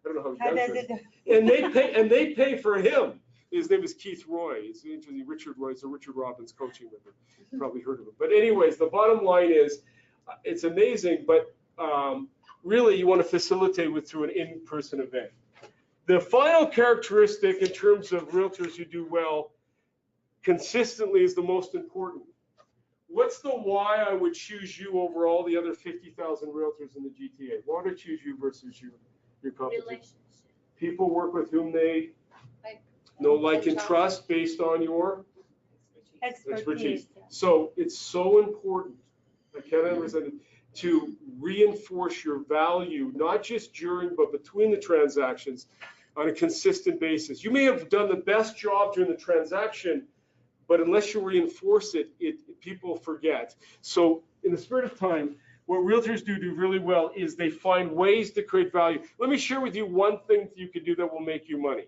I don't know how he does this. And they pay for him. His name is Keith Roy. He's actually Richard Roy, so Richard Robbins coaching with him. You've probably heard of him. But anyways, the bottom line is, it's amazing, but really you want to facilitate through an in-person event. The final characteristic in terms of realtors who do well consistently is the most important. What's the why I would choose you over all the other 50,000 realtors in the GTA? Why would I choose you versus your competition? Relationship. People work with whom they know, like, and trust based on your expertise. So it's so important, I can't understand it, to reinforce your value, not just during, but between the transactions on a consistent basis. You may have done the best job during the transaction, but unless you reinforce it, people forget. So in the spirit of time, what realtors do really well is they find ways to create value. Let me share with you one thing you can do that will make you money.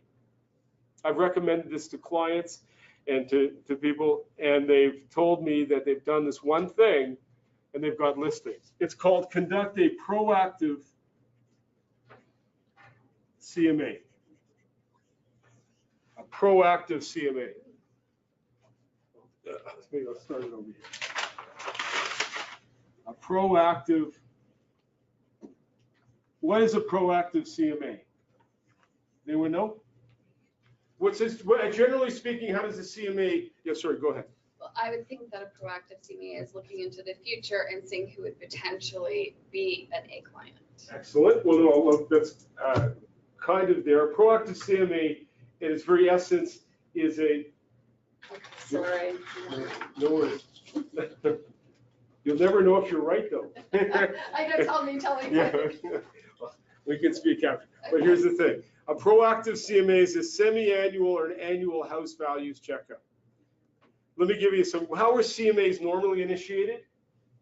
I've recommended this to clients and to people, and they've told me that they've done this one thing and they've got listings. It's called conduct a proactive CMA. A proactive CMA. Maybe I'll start it over here. A proactive. What is a proactive CMA? Anyone know? Generally speaking, how does a CMA? Yeah, sorry, go ahead. Well, I would think that a proactive CMA is looking into the future and seeing who would potentially be an A client. Excellent. Well, that's kind of there. A proactive CMA, in its very essence, is a. Sorry. No worries. You'll never know if you're right, though. I know, tell me. Yeah. We can speak after. But here's the thing. A proactive CMA is a semi-annual or an annual house values checkup. Let me give you how are CMAs normally initiated?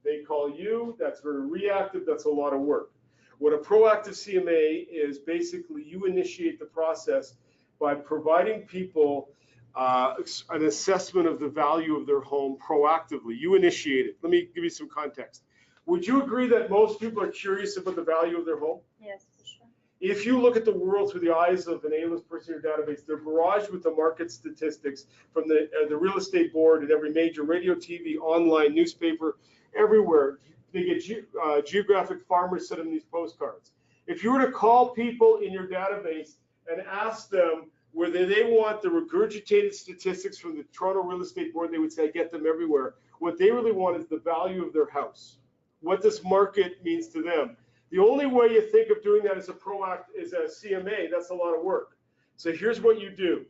They call you, that's very reactive, that's a lot of work. What a proactive CMA is, basically you initiate the process by providing people an assessment of the value of their home proactively. You initiate it. Let me give you some context. Would you agree that most people are curious about the value of their home? Yes, for sure. If you look at the world through the eyes of an A-list person in your database, they're barraged with the market statistics from the real estate board and every major radio, TV, online, newspaper, everywhere. They get geographic farmers send them these postcards. If you were to call people in your database and ask them whether they want the regurgitated statistics from the Toronto Real Estate Board, they would say, I get them everywhere. What they really want is the value of their house, what this market means to them. The only way you think of doing that as a CMA, that's a lot of work. So here's what you do.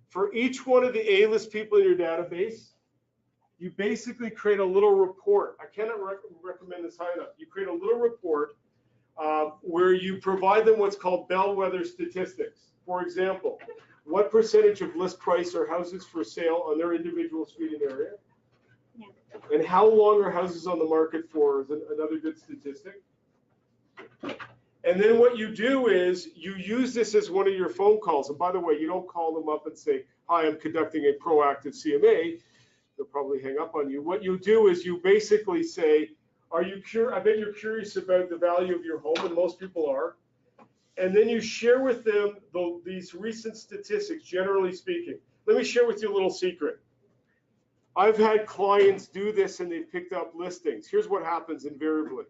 For each one of the A-list people in your database, you basically create a little report. I cannot recommend this high enough. You create a little report where you provide them what's called bellwether statistics. For example, what percentage of list price are houses for sale on their individual street and area? Yeah. And how long are houses on the market for is another good statistic. And then what you do is you use this as one of your phone calls. And by the way, you don't call them up and say, hi, I'm conducting a proactive CMA. They'll probably hang up on you. What you do is you basically say, are you curious? I bet you're curious about the value of your home, and most people are. And then you share with them these recent statistics, generally speaking. Let me share with you a little secret. I've had clients do this and they've picked up listings. Here's what happens invariably.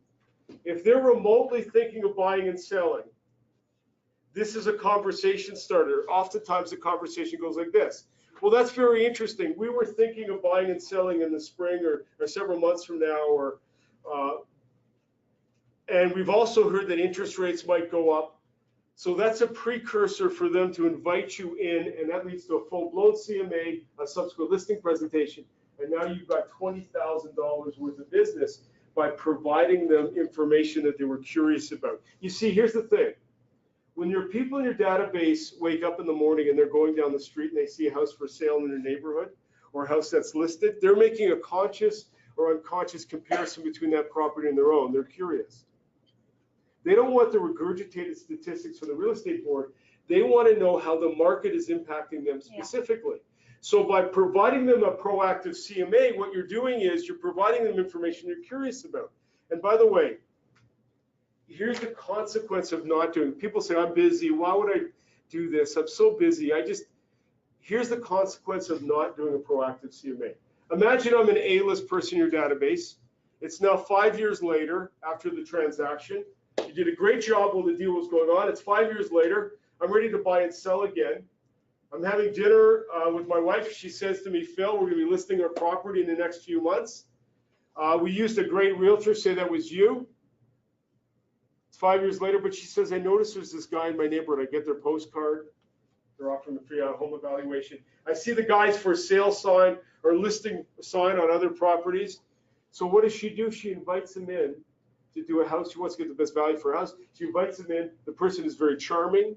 If they're remotely thinking of buying and selling, this is a conversation starter. Oftentimes the conversation goes like this. Well, that's very interesting. We were thinking of buying and selling in the spring or several months from now, and we've also heard that interest rates might go up. So that's a precursor for them to invite you in, and that leads to a full-blown CMA, a subsequent listing presentation. And now you've got $20,000 worth of business by providing them information that they were curious about. You see, here's the thing. When your people in your database wake up in the morning and they're going down the street and they see a house for sale in their neighborhood or a house that's listed, they're making a conscious or unconscious comparison between that property and their own. They're curious. They don't want the regurgitated statistics from the real estate board. They want to know how the market is impacting them specifically. Yeah. So by providing them a proactive CMA, what you're doing is you're providing them information you're curious about. And by the way, here's the consequence of not doing it. People say, I'm busy. Why would I do this? I'm so busy. Here's the consequence of not doing a proactive CMA. Imagine I'm an A-list person in your database. It's now 5 years later after the transaction. You did a great job while the deal was going on. It's 5 years later. I'm ready to buy and sell again. I'm having dinner with my wife. She says to me, Phil, we're going to be listing our property in the next few months. We used a great realtor, say that was you. It's 5 years later, but she says, I noticed there's this guy in my neighborhood. I get their postcard. They're offering a free home evaluation. I see the guys for sale sign or listing sign on other properties. So what does she do? She invites them in to do a house. She wants to get the best value for a house. She invites them in. The person is very charming.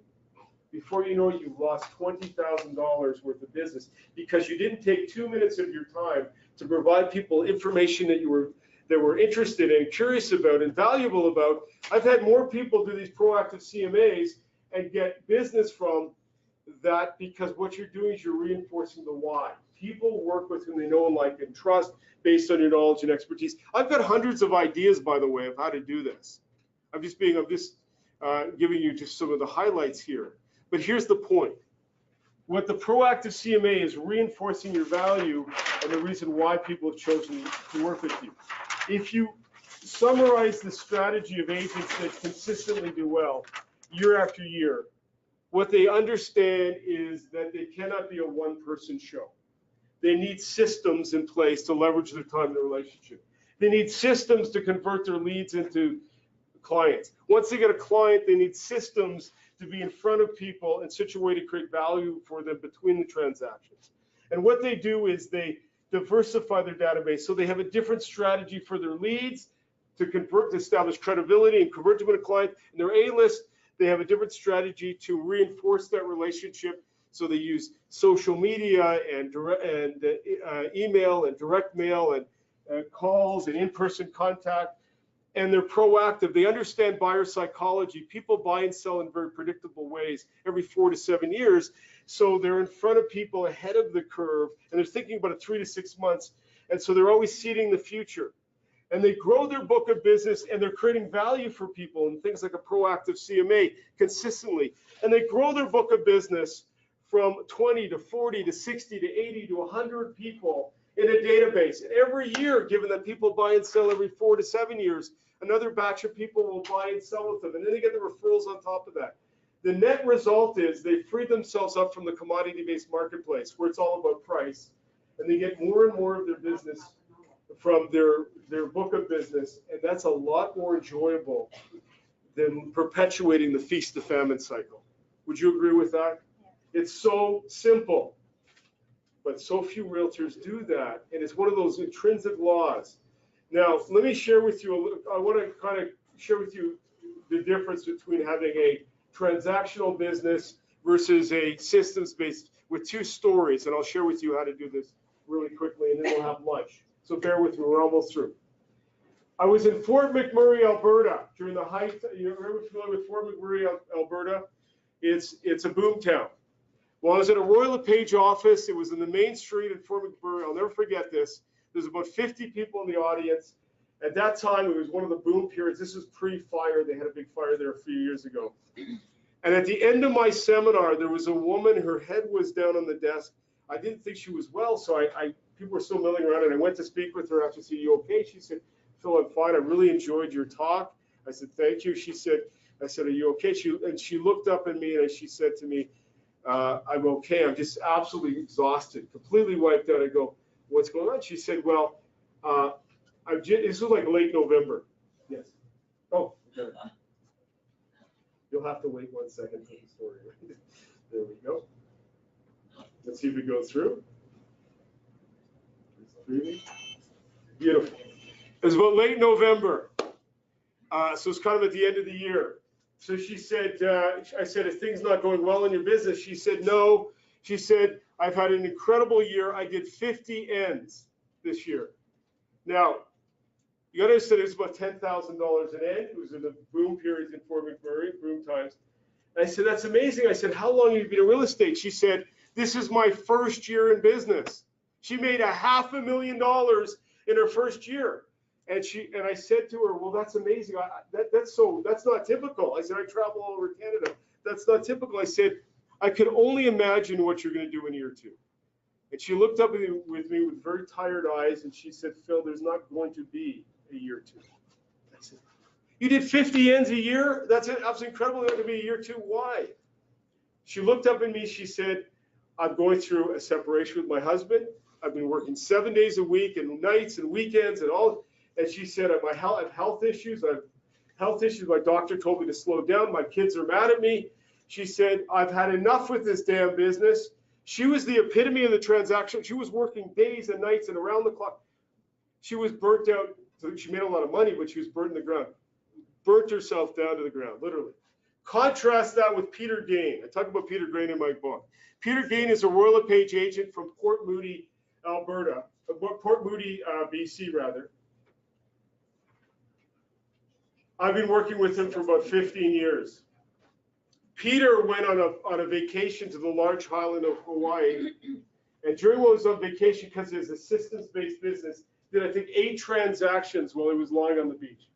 Before you know it, you've lost $20,000 worth of business because you didn't take 2 minutes of your time to provide people information that were interested in, curious about, and valuable about. I've had more people do these proactive CMAs and get business from that because what you're doing is you're reinforcing the why. People work with whom they know and like and trust based on your knowledge and expertise. I've got hundreds of ideas, by the way, of how to do this. I'm just giving you just some of the highlights here. But here's the point. What the proactive CMA is reinforcing your value and the reason why people have chosen to work with you. If you summarize the strategy of agents that consistently do well year after year, what they understand is that they cannot be a one-person show. They need systems in place to leverage their time in the relationship. They need systems to convert their leads into clients. Once they get a client, they need systems to be in front of people in such a way to create value for them between the transactions. And what they do is they diversify their database. So they have a different strategy for their leads to convert, to establish credibility and convert them into clients. In their A-list, they have a different strategy to reinforce that relationship. So they use social media and email and direct mail and calls and in-person contact. and they're proactive. They understand buyer psychology. People buy and sell in very predictable ways every 4 to 7 years. So they're in front of people ahead of the curve, and they're thinking about it 3 to 6 months. And so they're always seeding the future. And they grow their book of business, and they're creating value for people and things like a proactive CMA consistently. And they grow their book of business from 20 to 40 to 60 to 80 to 100 people in a database. And every year, given that people buy and sell every 4 to 7 years, another batch of people will buy and sell with them. And then they get the referrals on top of that. The net result is they free themselves up from the commodity-based marketplace where it's all about price. And they get more and more of their business from their book of business. And that's a lot more enjoyable than perpetuating the feast to famine cycle. Would you agree with that? Yeah. It's so simple, but so few realtors do that. And it's one of those intrinsic laws. Now, let me share with you, I want to kind of share with you the difference between having a transactional business versus a systems-based with 2 stories. And I'll share with you how to do this really quickly, and then we'll have lunch. So bear with me, we're almost through. I was in Fort McMurray, Alberta during the height. You're familiar with Fort McMurray, Alberta? It's a boom town. Well, I was at a Royal LePage office. It was in the main street in Fort McMurray. I'll never forget this. There's about 50 people in the audience. At that time, it was one of the boom periods. This was pre-fire. They had a big fire there a few years ago. And at the end of my seminar, there was a woman. Her head was down on the desk. I didn't think she was well, so people were still milling around, and I went to speak with her after. Said, "You okay?" She said, "Phil, I'm fine. I really enjoyed your talk." I said, "Thank you." I said, "Are you okay?" She looked up at me and she said to me, "I'm okay. I'm just absolutely exhausted, completely wiped out." I go, "What's going on?" She said, "Well, this was like late November." Yes. Oh, okay. You'll have to wait 1 second for the story. There we go. Let's see if it goes through. Beautiful. It was about late November. So it's kind of at the end of the year. So she said, I said, "Is things not going well in your business?" She said, "No." She said, "I've had an incredible year. I did 50 ends this year." Now, you got to understand, it was about $10,000 an end. It was in the boom periods in Fort McMurray, boom times. And I said, "That's amazing." I said, "How long have you been in real estate?" She said, "This is my first year in business." She made $500,000 in her first year. And I said to her, "Well, that's amazing. That's not typical." I said, "I travel all over Canada. That's not typical." I said, "I could only imagine what you're going to do in year 2. And she looked up with me with very tired eyes, and she said, "Phil, there's not going to be a year 2. I said, "You did 50 ends a year? That's incredible. There's going to be a year 2. Why?" She looked up at me. She said, "I'm going through a separation with my husband. I've been working 7 days a week and nights and weekends and all." And she said, "I have health issues. My doctor told me to slow down. My kids are mad at me." She said, "I've had enough with this damn business." She was the epitome of the transaction. She was working days and nights and around the clock. She was burnt out. So she made a lot of money, but she was burnt in the ground. Burnt herself down to the ground, literally. Contrast that with Peter Gain. I talk about Peter Gain in my book. Peter Gain is a Royal LePage agent from Port Moody, Alberta. Port Moody, BC, rather. I've been working with him for about 15 years. Peter went on a vacation to the large island of Hawaii. And during when he was on vacation, because he has a systems-based business, did I think 8 transactions while he was lying on the beach.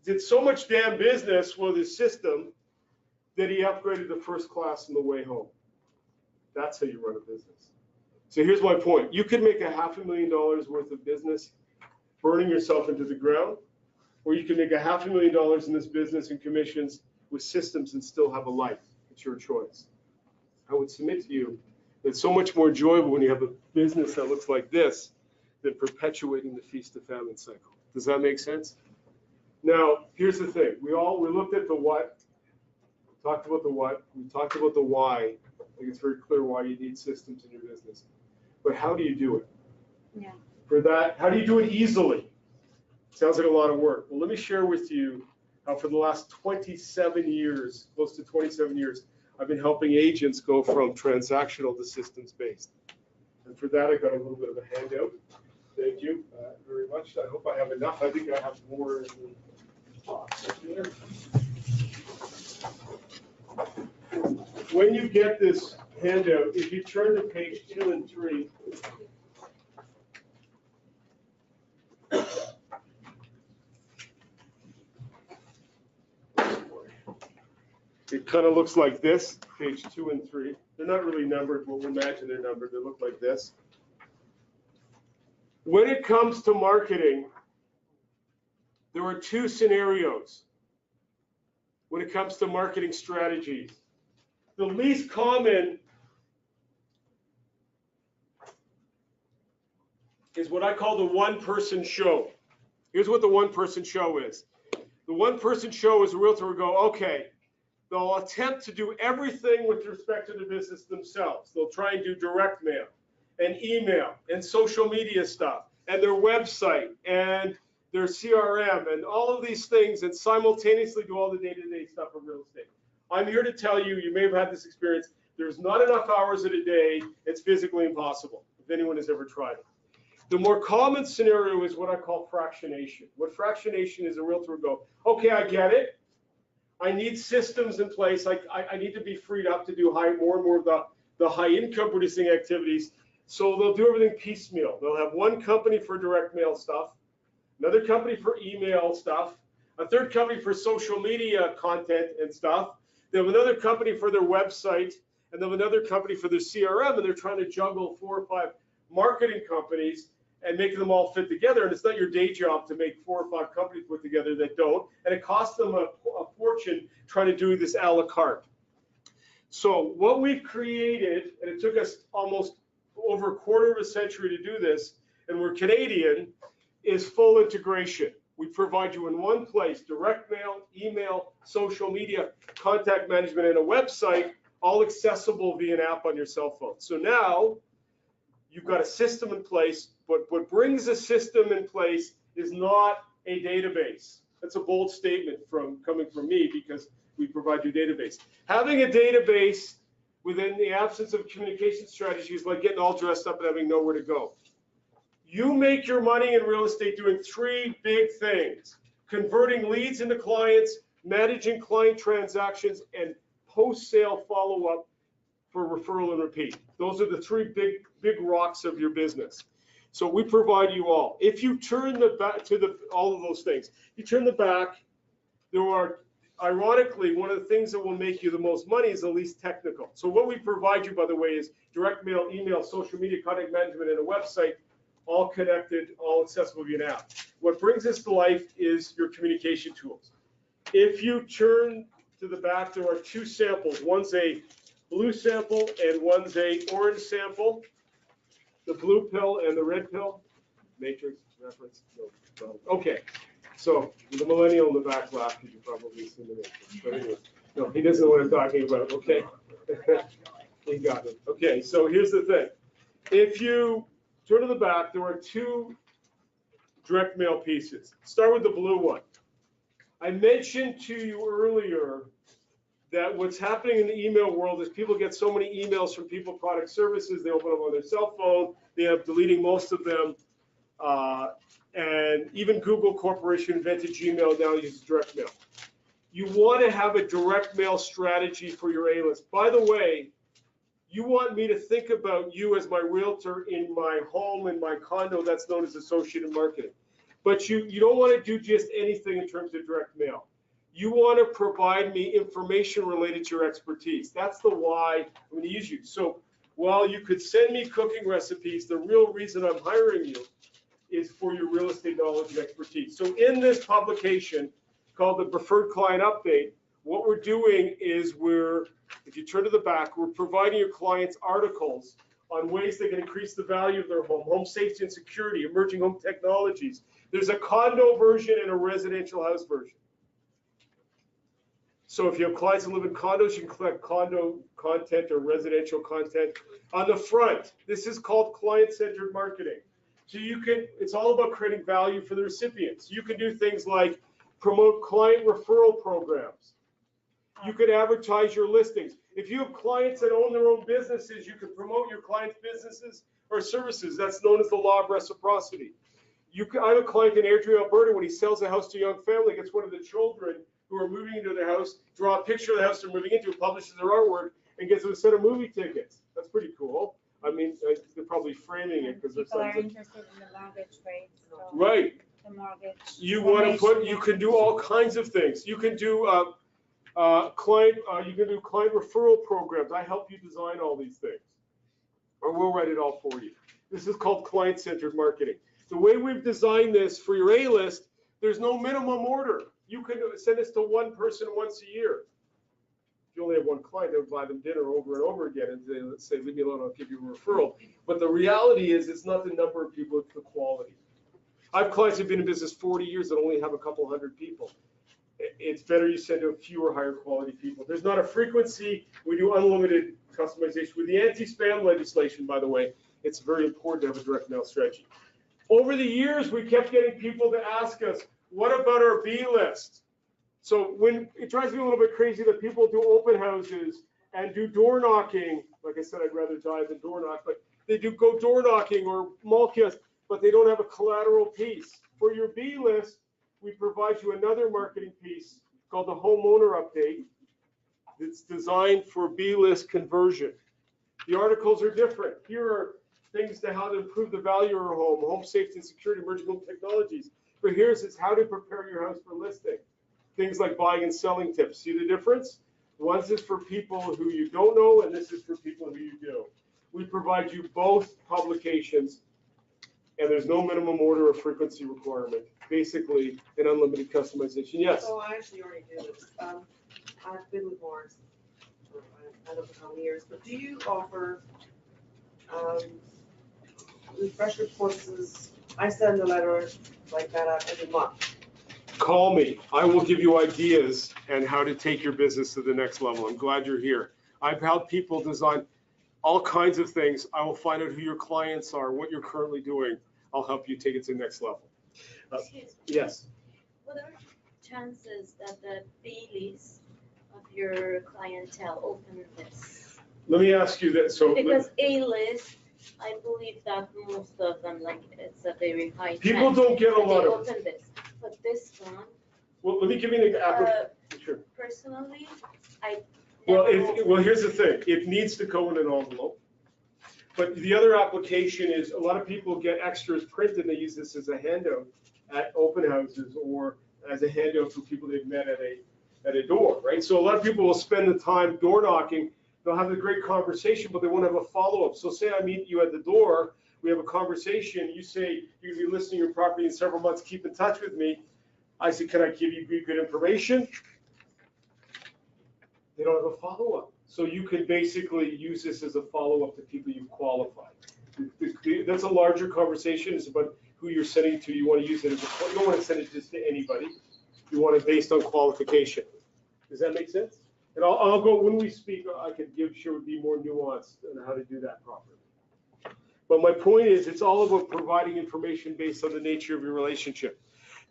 Did so much damn business with his system that he upgraded to first class on the way home. That's how you run a business. So here's my point. You could make $500,000 worth of business burning yourself into the ground, or you can make $500,000 in this business in commissions with systems and still have a life. It's your choice. I would submit to you that it's so much more enjoyable when you have a business that looks like this than perpetuating the feast to famine cycle. Does that make sense? Now, here's the thing. We looked at the what, talked about the what, we talked about the why. I think it's very clear why you need systems in your business. But how do you do it? Yeah. For that, how do you do it easily? Sounds like a lot of work. Well, let me share with you how for the last 27 years, close to 27 years, I've been helping agents go from transactional to systems-based. And for that, I got a little bit of a handout. Thank you very much. I hope I have enough. I think I have more in the box up there. When you get this handout, if you turn to page 2 and 3, it kind of looks like this, page 2 and 3. They're not really numbered, but we'll imagine they're numbered. They look like this. When it comes to marketing, there are 2 scenarios when it comes to marketing strategies. The least common is what I call the one-person show. Here's what the one-person show is. The one-person show is a realtor will go, okay, they'll attempt to do everything with respect to the business themselves. They'll try and do direct mail and email and social media stuff and their website and their CRM and all of these things and simultaneously do all the day-to-day stuff of real estate. I'm here to tell you, you may have had this experience, there's not enough hours in a day, it's physically impossible, if anyone has ever tried it. The more common scenario is what I call fractionation. What fractionation is, a realtor will go, okay, I get it. I need systems in place. I need to be freed up to do more and more of the high income producing activities. So they'll do everything piecemeal. They'll have one company for direct mail stuff, another company for email stuff, a third company for social media content and stuff. They have another company for their website, and they have another company for their CRM, and they're trying to juggle 4 or 5 marketing companies and making them all fit together. And it's not your day job to make 4 or 5 companies put together that don't. And it costs them a fortune trying to do this a la carte. So what we've created, and it took us almost over a quarter of a century to do this, and we're Canadian, is full integration. We provide you in one place, direct mail, email, social media, contact management, and a website, all accessible via an app on your cell phone. So now you've got a system in place, but what brings a system in place is not a database. That's a bold statement coming from me because we provide you a database. Having a database within the absence of communication strategy is like getting all dressed up and having nowhere to go. You make your money in real estate doing 3 big things: converting leads into clients, managing client transactions, and post-sale follow-up for referral and repeat. Those are the 3 big rocks of your business. So we provide you all. If you turn the back to all of those things, you turn the back, there are, ironically, one of the things that will make you the most money is the least technical. So what we provide you, by the way, is direct mail, email, social media, contact management, and a website, all connected, all accessible via an app. What brings this to life is your communication tools. If you turn to the back, there are 2 samples. One's a blue sample and one's a orange sample. The blue pill and the red pill. Matrix reference. No. Okay. So the millennial in the back laughed because you probably seen the Matrix. But anyway, no, he doesn't know what I'm talking about. Okay. He got it. Okay. So here's the thing. If you turn to the back, there are 2 direct mail pieces. Start with the blue one. I mentioned to you earlier that what's happening in the email world is people get so many emails from people, product, services, they open them on their cell phone, they end up deleting most of them, and even Google Corporation invented Gmail, now uses direct mail. You want to have a direct mail strategy for your A-list. By the way, you want me to think about you as my realtor in my home, in my condo, that's known as associated marketing. But you don't want to do just anything in terms of direct mail. You want to provide me information related to your expertise. That's the why I'm going to use you. So while you could send me cooking recipes, the real reason I'm hiring you is for your real estate knowledge and expertise. So in this publication called the Preferred Client Update, what we're doing is if you turn to the back, we're providing your clients articles on ways they can increase the value of their home safety and security, emerging home technologies. There's a condo version and a residential house version. So if you have clients that live in condos, you can collect condo content or residential content. On the front, this is called client-centered marketing. So it's all about creating value for the recipients. You can do things like promote client referral programs. You could advertise your listings. If you have clients that own their own businesses, you can promote your clients' businesses our services. That's known as the law of reciprocity. I have a client in Airdrie, Alberta. When he sells a house to a young family, gets one of the children who are moving into their house, draw a picture of the house they're moving into, publishes their artwork, and gets them a set of movie tickets. That's pretty cool. I mean, they're probably framing it because People are interested in the mortgage rates. So right. The mortgage. You want to put. You can do all kinds of things. You can do client. You can do client referral programs. I help you design all these things, or we'll write it all for you. This is called client-centered marketing. The way we've designed this for your A-list, there's no minimum order. You can send this to one person once a year. If you only have one client, they would buy them dinner over and over again and they let's say, leave me alone, I'll give you a referral. But the reality is it's not the number of people, it's the quality. I have clients who've been in business 40 years that only have a couple hundred people. It's better you send to fewer, higher quality people. There's not a frequency. We do unlimited customization. With the anti-spam legislation, by the way, it's very important to have a direct mail strategy. Over the years, we kept getting people to ask us, what about our B list? So when it drives me a little bit crazy that people do open houses and do door knocking. Like I said, I'd rather die than door knock, but they do go door knocking or mall kiosks, but they don't have a collateral piece. For your B list, we provide you another marketing piece called the homeowner update. It's designed for B list conversion. The articles are different. Here are things to how to improve the value of your home, home safety and security, emerging home technologies. But here's it's how to prepare your house for listing. Things like buying and selling tips. See the difference? One's is for people who you don't know, and this is for people who you do. We provide you both publications, and there's no minimum order or frequency requirement. Basically, an unlimited customization. Yes? So I actually already do this. I've been with Morris for I don't know how many years, but do you offer refresher courses? I send a letter like that out every month. Call me. I will give you ideas and how to take your business to the next level. I'm glad you're here. I've helped people design all kinds of things. I will find out who your clients are, what you're currently doing. I'll help you take it to the next level. Excuse me. Yes. What are chances that the B-list of your clientele open this? Let me ask you that. So Because A-list, I believe that most of them, like, it's a very high chance. people don't get a that lot they of. open this. But this one, Well, let me give you an example. Sure. personally, I Well, never opened well, here's the thing. It needs to go in an envelope. But the other application is a lot of people get extras printed. They use this as a handout at open houses or as a handout for people they've met at a door, right? So a lot of people will spend the time door knocking. They'll have a great conversation, but they won't have a follow-up. So say I meet you at the door, we have a conversation. You say you're going to be listing your property in several months. Keep in touch with me. I say, can I give you good information? They don't have a follow-up. So you can basically use this as a follow-up to people you've qualified. That's a larger conversation. It's about who you're sending to. You want to use it as you don't want to send it just to anybody. You want it based on qualification. Does that make sense? And I'll go, when we speak, I can would be more nuanced on how to do that properly. But my point is, it's all about providing information based on the nature of your relationship.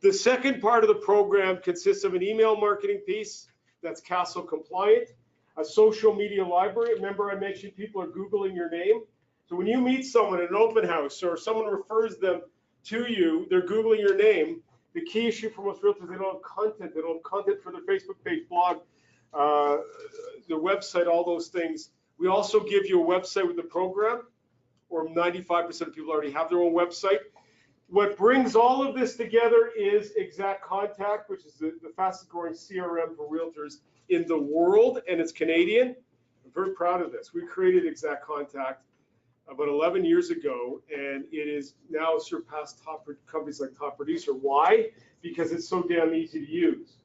The second part of the program consists of an email marketing piece that's Castle compliant, a social media library. Remember I mentioned people are Googling your name. So when you meet someone at an open house or someone refers them to you, they're Googling your name. The key issue for most realtors, they don't have content. They don't have content for their Facebook page, blog, their website, all those things. We also give you a website with the program, or 95% of people already have their own website. What brings all of this together is Exact Contact, which is the fastest growing CRM for realtors in the world, and it's Canadian. I'm very proud of this. We created Exact Contact about 11 years ago, and it is now surpassed companies like Top Producer. Why? Because it's so damn easy to use.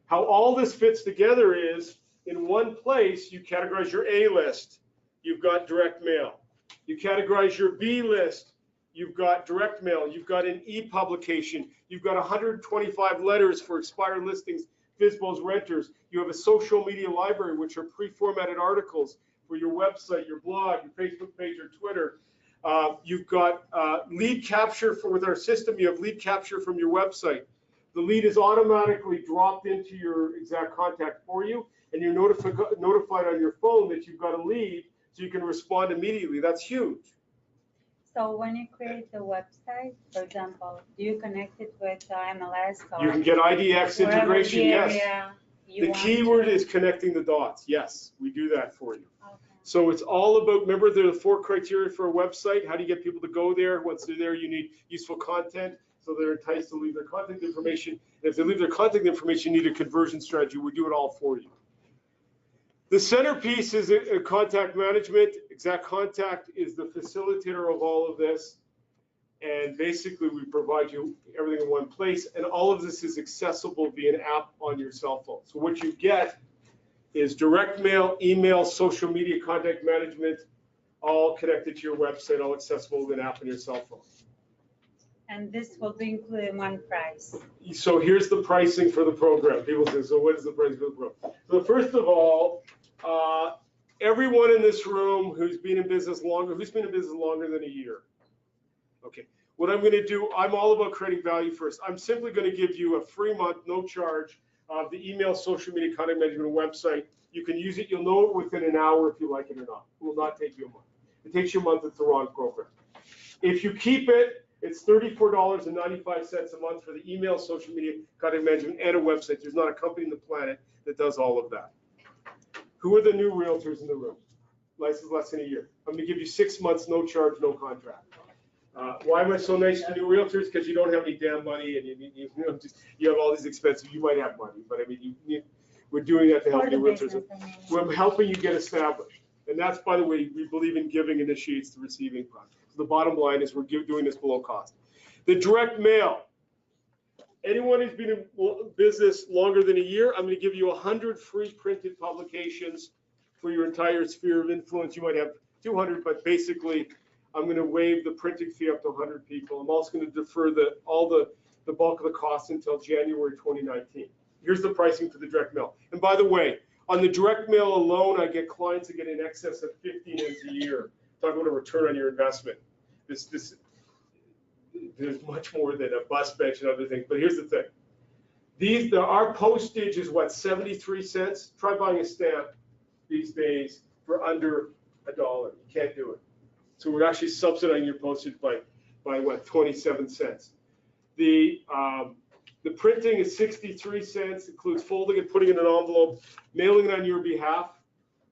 How all this fits together is, in one place, you categorize your A list. You've got direct mail. You categorize your B list. You've got direct mail. You've got an e-publication. You've got 125 letters for expired listings, FSBOs, renters. You have a social media library, which are pre-formatted articles for your website, your blog, your Facebook page, or Twitter. You've got lead capture with our system. You have lead capture from your website. The lead is automatically dropped into your Exact Contact for you, and you're notified on your phone that you've got a lead, so you can respond immediately. That's huge. So when you create the website, for example, do you connect it with MLS or? You can get IDX wherever integration, the yes. area you The want keyword to? is connecting the dots. Yes, we do that for you. Okay. So it's all about, remember the 4 criteria for a website? How do you get people to go there? Once they're there, you need useful content, so they're enticed to leave their contact information. And if they leave their contact information, you need a conversion strategy. We do it all for you. The centerpiece is a contact management. Exact Contact is the facilitator of all of this. And basically, we provide you everything in one place. And all of this is accessible via an app on your cell phone. So what you get is direct mail, email, social media, contact management, all connected to your website, all accessible with an app on your cell phone. And this will be included in one price. So here's the pricing for the program. People say, so what is the price for the program? So first of all, everyone in this room who's been in business longer than a year? Okay, what I'm gonna do, I'm all about creating value first. I'm simply gonna give you a free month, no charge, of the email, social media, contact management website. You can use it, you'll know it within an hour if you like it or not. It will not take you a month. If it takes you a month, it's the wrong program. If you keep it, it's $34.95 a month for the email, social media, contact management, and a website. There's not a company on the planet that does all of that. Who are the new realtors in the room? License less than a year. I'm gonna give you 6 months, no charge, no contract. Why am I so nice to new realtors? Because you don't have any damn money, and you have all these expenses. You might have money, but I mean, we're doing that to help For the new realtors. business, I mean. We're helping you get established. And that's, by the way, we believe in giving initiates the receiving process. So the bottom line is we're doing this below cost. The direct mail. Anyone who's been in business longer than a year, I'm going to give you 100 free printed publications for your entire sphere of influence. You might have 200, but basically, I'm going to waive the printing fee up to 100 people. I'm also going to defer all the bulk of the costs until January 2019. Here's the pricing for the direct mail. And by the way, on the direct mail alone, I get clients that get in excess of 15 ends a year. Talk about a return on your investment. There's much more than a bus bench and other things. But here's the thing. Our postage is what, 73 cents? Try buying a stamp these days for under $1. You can't do it. So we're actually subsidizing your postage by what, 27 cents. The printing is 63 cents, includes folding and putting in an envelope, mailing it on your behalf.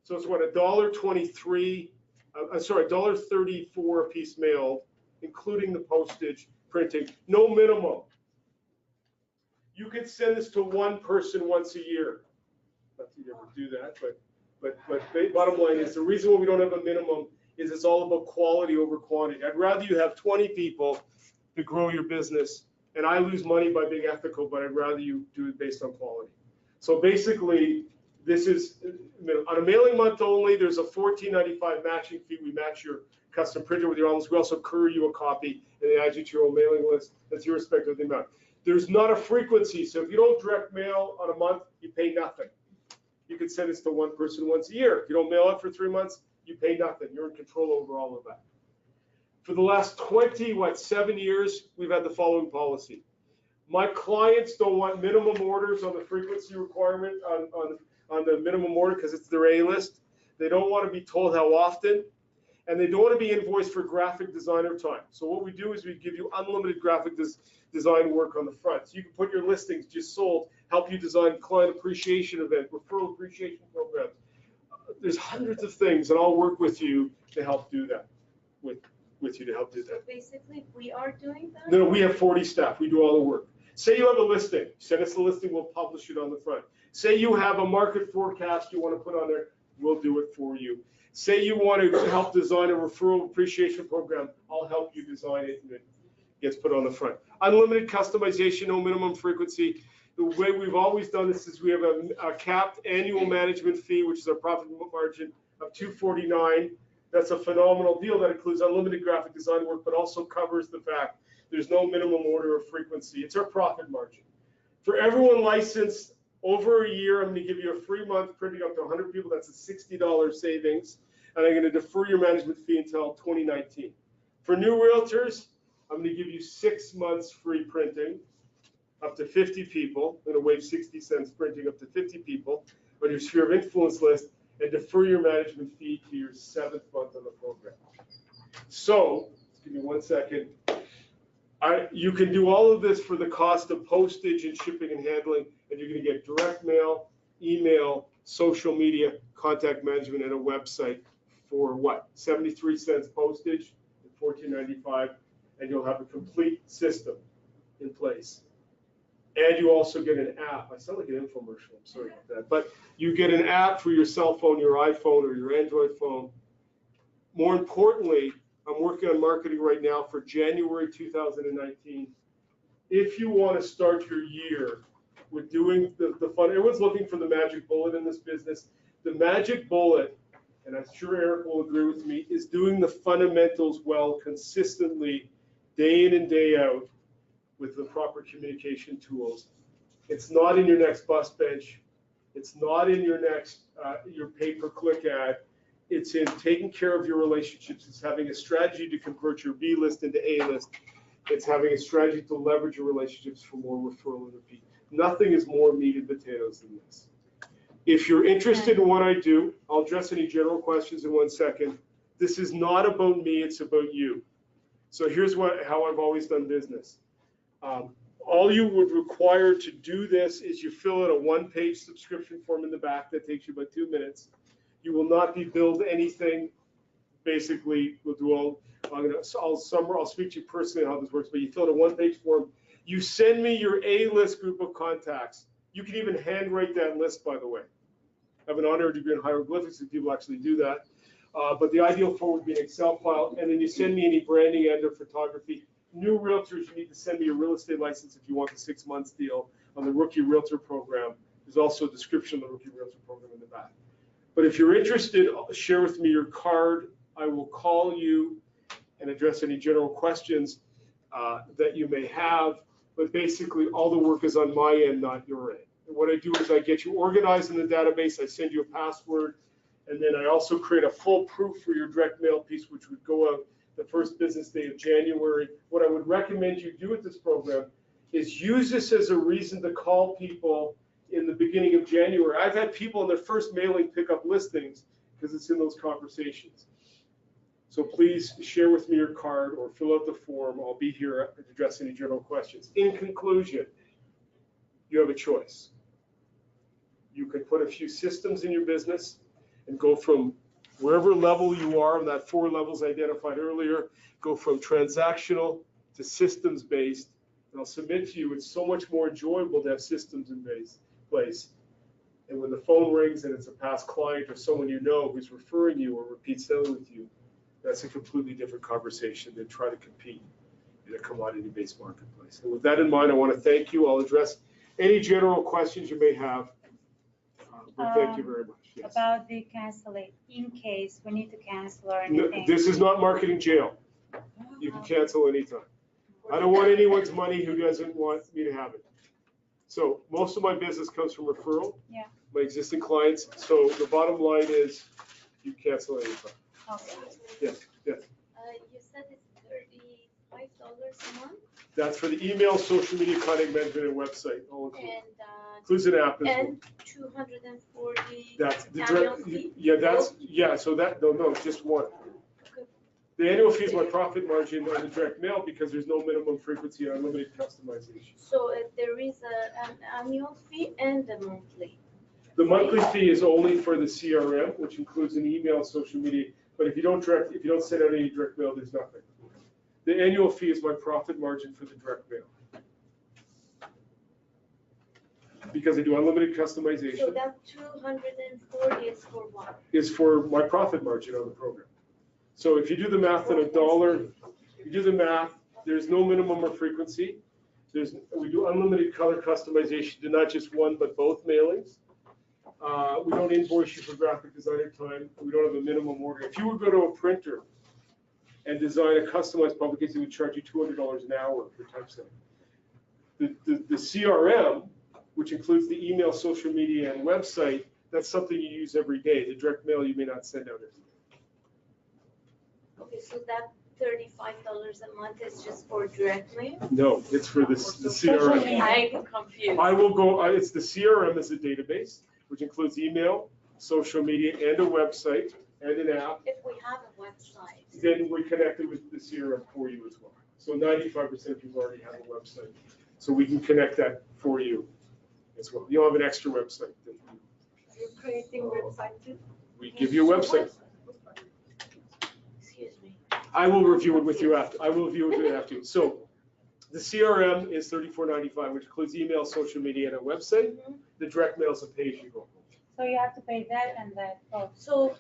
So it's what, $1.23, $1.34 a piece mailed, including the postage, printing, no minimum. You can send this to one person once a year. Not that you ever do that, but bottom line is the reason why we don't have a minimum is it's all about quality over quantity. I'd rather you have 20 people to grow your business, and I lose money by being ethical, but I'd rather you do it based on quality. So basically, this is, on a mailing month only, there's a $14.95 matching fee. We match your custom printer with your envelopes. We also courier you a copy, and they add you to your own mailing list. That's irrespective of the amount. There's not a frequency, so if you don't direct mail on a month, you pay nothing. You can send this to one person once a year. If you don't mail it for 3 months, you pay nothing. You're in control over all of that. For the last 7 years, we've had the following policy. My clients don't want minimum orders on the frequency requirement on the minimum order because it's their A-list. They don't want to be told how often, and they don't want to be invoiced for graphic designer time. So what we do is we give you unlimited graphic design work on the front. So you can put your listings, just sold, help you design client appreciation event, referral appreciation programs. There's hundreds of things, and I'll work with you to help do that, with you to help do that. So basically, we are doing that? No, we have 40 staff. We do all the work. Say you have a listing. Send us the listing. We'll publish it on the front. Say you have a market forecast you want to put on there. We'll do it for you. Say you want to help design a referral appreciation program. I'll help you design it, and it gets put on the front. Unlimited customization, no minimum frequency. The way we've always done this is we have a capped annual management fee, which is our profit margin of $249. That's a phenomenal deal that includes unlimited graphic design work, but also covers the fact there's no minimum order of frequency. It's our profit margin. For everyone licensed over a year, I'm going to give you a free month printing up to 100 people. That's a $60 savings. And I'm going to defer your management fee until 2019. For new realtors, I'm going to give you 6 months free printing up to 50 people. I'm going to waive 60 cents printing up to 50 people on your sphere of influence list and defer your management fee to your 7th month of the program. So Just give me 1 second. You can do all of this for the cost of postage and shipping and handling, and you're going to get direct mail, email, social media, contact management, and a website for what? 73 cents postage and $14.95, and you'll have a complete system in place. And you also get an app. I sound like an infomercial, I'm sorry about that. But you get an app for your cell phone, your iPhone, or your Android phone. More importantly, I'm working on marketing right now for January 2019. If you want to start your year with doing the fun, everyone's looking for the magic bullet in this business. The magic bullet, and I'm sure Eric will agree with me, is doing the fundamentals well consistently, day in and day out, with the proper communication tools. It's not in your next bus bench. It's not in your next, your pay-per-click ad. It's in taking care of your relationships. It's having a strategy to convert your B list into A list. It's having a strategy to leverage your relationships for more referral and repeat. Nothing is more meat and potatoes than this. If you're interested in what I do, I'll address any general questions in 1 second. This is not about me, it's about you. So here's how I've always done business. All you would require to do this is you fill out a 1-page subscription form in the back that takes you about 2 minutes. You will not be billed anything. Basically, we'll do all. I'll speak to you personally how this works. But you fill out a 1-page form. You send me your A-list group of contacts. You can even handwrite that list, by the way. I have an honorary degree in hieroglyphics, if people actually do that. But the ideal form would be an Excel file, and then you send me any branding and/or photography. New realtors, you need to send me your real estate license if you want the 6 months deal on the Rookie Realtor program. There's also a description of the Rookie Realtor program in the back. But if you're interested, share with me your card. I will call you and address any general questions that you may have. But basically, all the work is on my end, not your end. And what I do is I get you organized in the database. I send you a password. And then I also create a full proof for your direct mail piece, which would go out the first business day of January. What I would recommend you do with this program is use this as a reason to call people in the beginning of January. I've had people in their first mailing pick up listings because it's in those conversations. So please share with me your card or fill out the form. I'll be here to address any general questions. In conclusion, you have a choice. You can put a few systems in your business and go from wherever level you are on that 4 levels identified earlier, go from transactional to systems-based. And I'll submit to you, it's so much more enjoyable to have systems in place. And when the phone rings and it's a past client or someone you know who's referring you or repeat selling with you, that's a completely different conversation than trying to compete in a commodity-based marketplace. And with that in mind, I want to thank you. I'll address any general questions you may have. But thank you very much. Yes. About the canceling, in case we need to cancel or anything. This is not marketing jail. You can cancel anytime. I don't want anyone's money who doesn't want me to have it. So most of my business comes from referral. Yeah. My existing clients. So the bottom line is you cancel anytime. Okay. Yes, yes. You said it's $35 a month? That's for the email, social media, contact management, and website. All included. And Includes an app as well. and 240 That's the annual direct, fee? yeah, so that, no, just one. Okay. The annual fee is my profit margin on the direct mail because there's no minimum frequency and unlimited customization. So there is an annual fee and a monthly? The monthly fee is only for the CRM, which includes an email, social media, but if you don't send out any direct mail, there's nothing. The annual fee is my profit margin for the direct mail. Because I do unlimited So customization, that 240 is for what? is for my profit margin on the program. So if you do the math on $1, you do the math, there's no minimum or frequency. We do unlimited color customization to not just one, but both mailings. We don't invoice you for graphic designer time. We don't have a minimum order. If you would go to a printer and design a customized publication, we charge you $200 an hour for typesetting. The CRM, which includes the email, social media, and website, that's something you use every day. The direct mail you may not send out every day. Okay, so that $35 a month is just for direct mail? No, it's for the CRM. I'm confused. It's the CRM as a database, which includes email, social media, and a website, and an app, If we have a website. then we connect it with the CRM for you as well. So 95% of people already have a website. So we can connect that for you as well. You'll have an extra website. That You're creating website too? we give you a website. Excuse me. I will review it with you after. I will review it with you after. So the CRM is $34.95, which includes email, social media, and a website. The direct mail is a pay-as-you-go. So you have to pay that and that both. So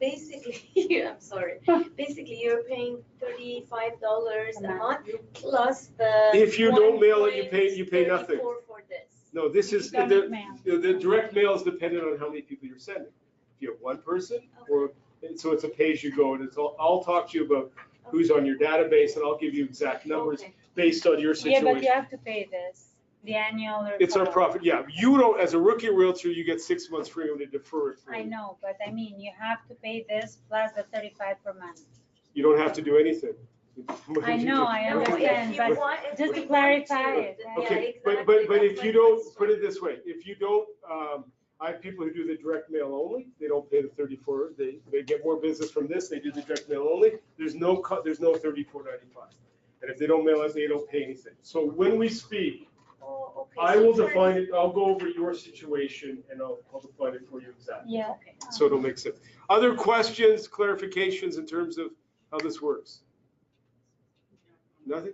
basically, I'm sorry, basically you're paying $35 a month plus the. If you don't mail it, you pay nothing. 1.34 for this. No, this is, You don't mail. the direct mail is dependent on how many people you're sending. If you have one person, or, so it's a pay-as-you-go, and I'll talk to you about who's on your database, and I'll give you exact numbers Okay. based on your Yeah, but situation. you have to pay this, the annual. It's our referral. profit, yeah. You don't, as a rookie realtor, you get 6 months free to defer it. for I you. know, but I mean, you have to pay this plus the 35 per month. You don't have to do anything. I know, I No, if understand, you but want- if just we to want clarify to, it, then yeah. Okay, exactly, but if that's you my don't, question. put it this way, if you don't, I have people who do the direct mail only, they don't pay the 34, they get more business from this, they do the direct mail only, there's no $34.95. And if they don't mail it, they don't pay anything. So when we speak, Oh, okay, I so will for- define it, I'll go over your situation and I'll define it for you exactly. Yeah. Okay. So it'll make sense. Other questions, clarifications in terms of how this works? Nothing?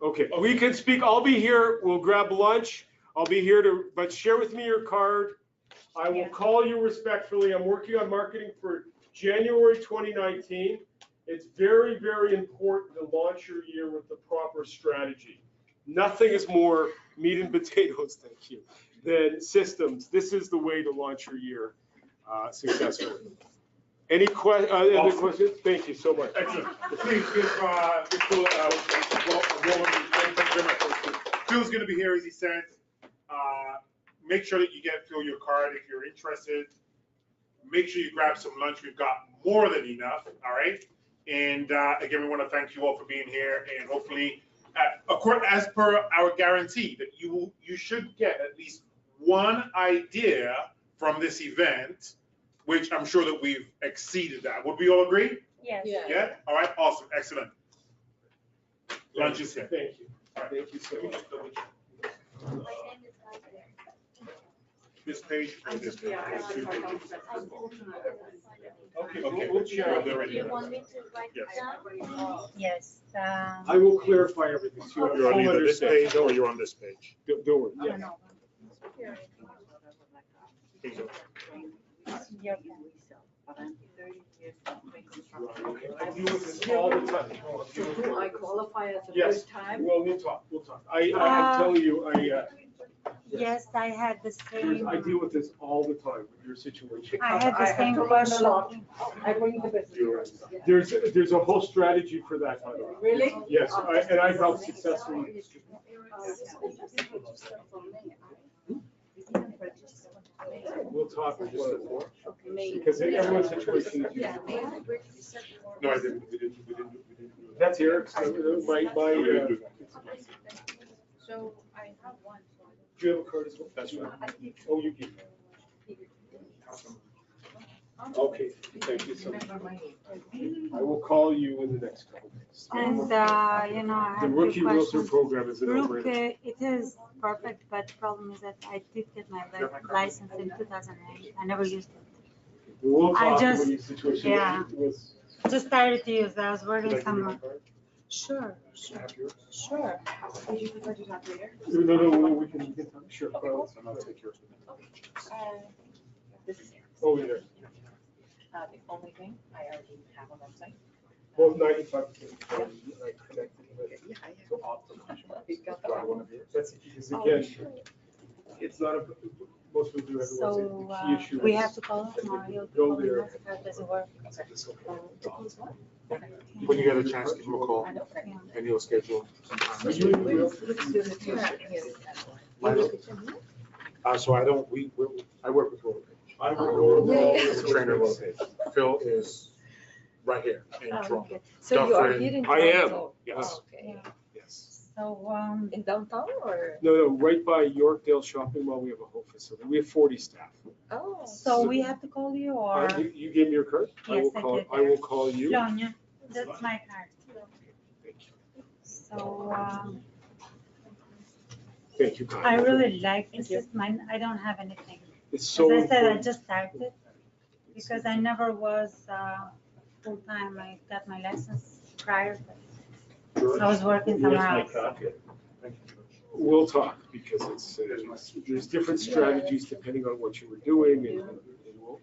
Okay, we can speak, I'll be here, we'll grab lunch, I'll be here but share with me your card. I will Yeah. call you respectfully, I'm working on marketing for January 2019. It's very, very important to launch your year with the proper strategy. Nothing is more meat and potatoes, thank you, than systems. This is the way to launch your year successfully. Any other questions? Thank you so much. Excellent. Please give Phil a warm thank you very much. Phil's gonna be here, as he said. Make sure that you get Phil your card if you're interested. Make sure you grab some lunch. We've got more than enough, all right? And again, we want to thank you all for being here, and hopefully, as per our guarantee, that you should get at least one idea from this event, which I'm sure that we've exceeded that. Would we all agree? Yes. Yeah? All right, awesome, excellent. Lunch is here. Thank you. Thank you so much. My name is Gabriel. This page or this page? Yeah, There's two pages. Okay, Okay, we'll share. they're Do ready. you want me to write it Yes. down? Yes. I will clarify everything. So you have You're on full either this understanding. page or you're on this page. Don't worry, Oh, yeah. no. These are- You're okay. I deal with this all the time. Do I qualify as a Yes, first time? we'll talk. I'm telling you, Yes, I had the same, I deal with this all the time with your situation. I had I the have same to learn a lot. question. I bring the business. There's a whole strategy for that, by the way. Really? Yes, and I've helped successfully. We'll talk because everyone's situation is different. No, I didn't, we didn't. That's here. My, We didn't do So I have one. do you have a card as well? That's right. Oh, you give. Okay, thank you so much. I will call you in the next couple days. And, you know, I The have rookie two realtor questions. program is an Brooke, over. it is perfect, but the problem is that I did get my license in 2008. I never used it. We'll I talk just- when your situation yeah. was. Just started to use it. I was Did I working give you my somewhere. card? Sure, I have yours? sure. Did you prefer to talk later? No, we can talk, sure. And I'll take yours. This is Oh, yeah. the only thing, I already have a website. Well, 95%. I connected with. So that's, because again, it's not a, most people do So, everyone's a key issue. we is- have to call him or he'll Go call me there. back. How does it work? When you get a chance, give him a call Yeah. and he'll schedule some Are time. you in the real- So I don't, I work with Roll Page. I will go. As a trainer, Roll Page. Phil is right here in Toronto. So you are Dufferin. here in I am, Toronto? yes. Okay. Yes. So, In downtown or? No, right by Yorkdale Shopping Mall, we have a whole facility. We have 40 staff. Oh. so we have to call you or? You gave me your card? Yes, I did. I will call you. Sonia, that's my card. Thank you. So, Thank you, I Connie. really like, this you. is mine, I don't have anything. It's As so I said, I important. just started because I never was full-time. I got my license prior, but I was working somewhere else. We'll talk because there's different strategies depending on what you were doing and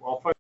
I'll find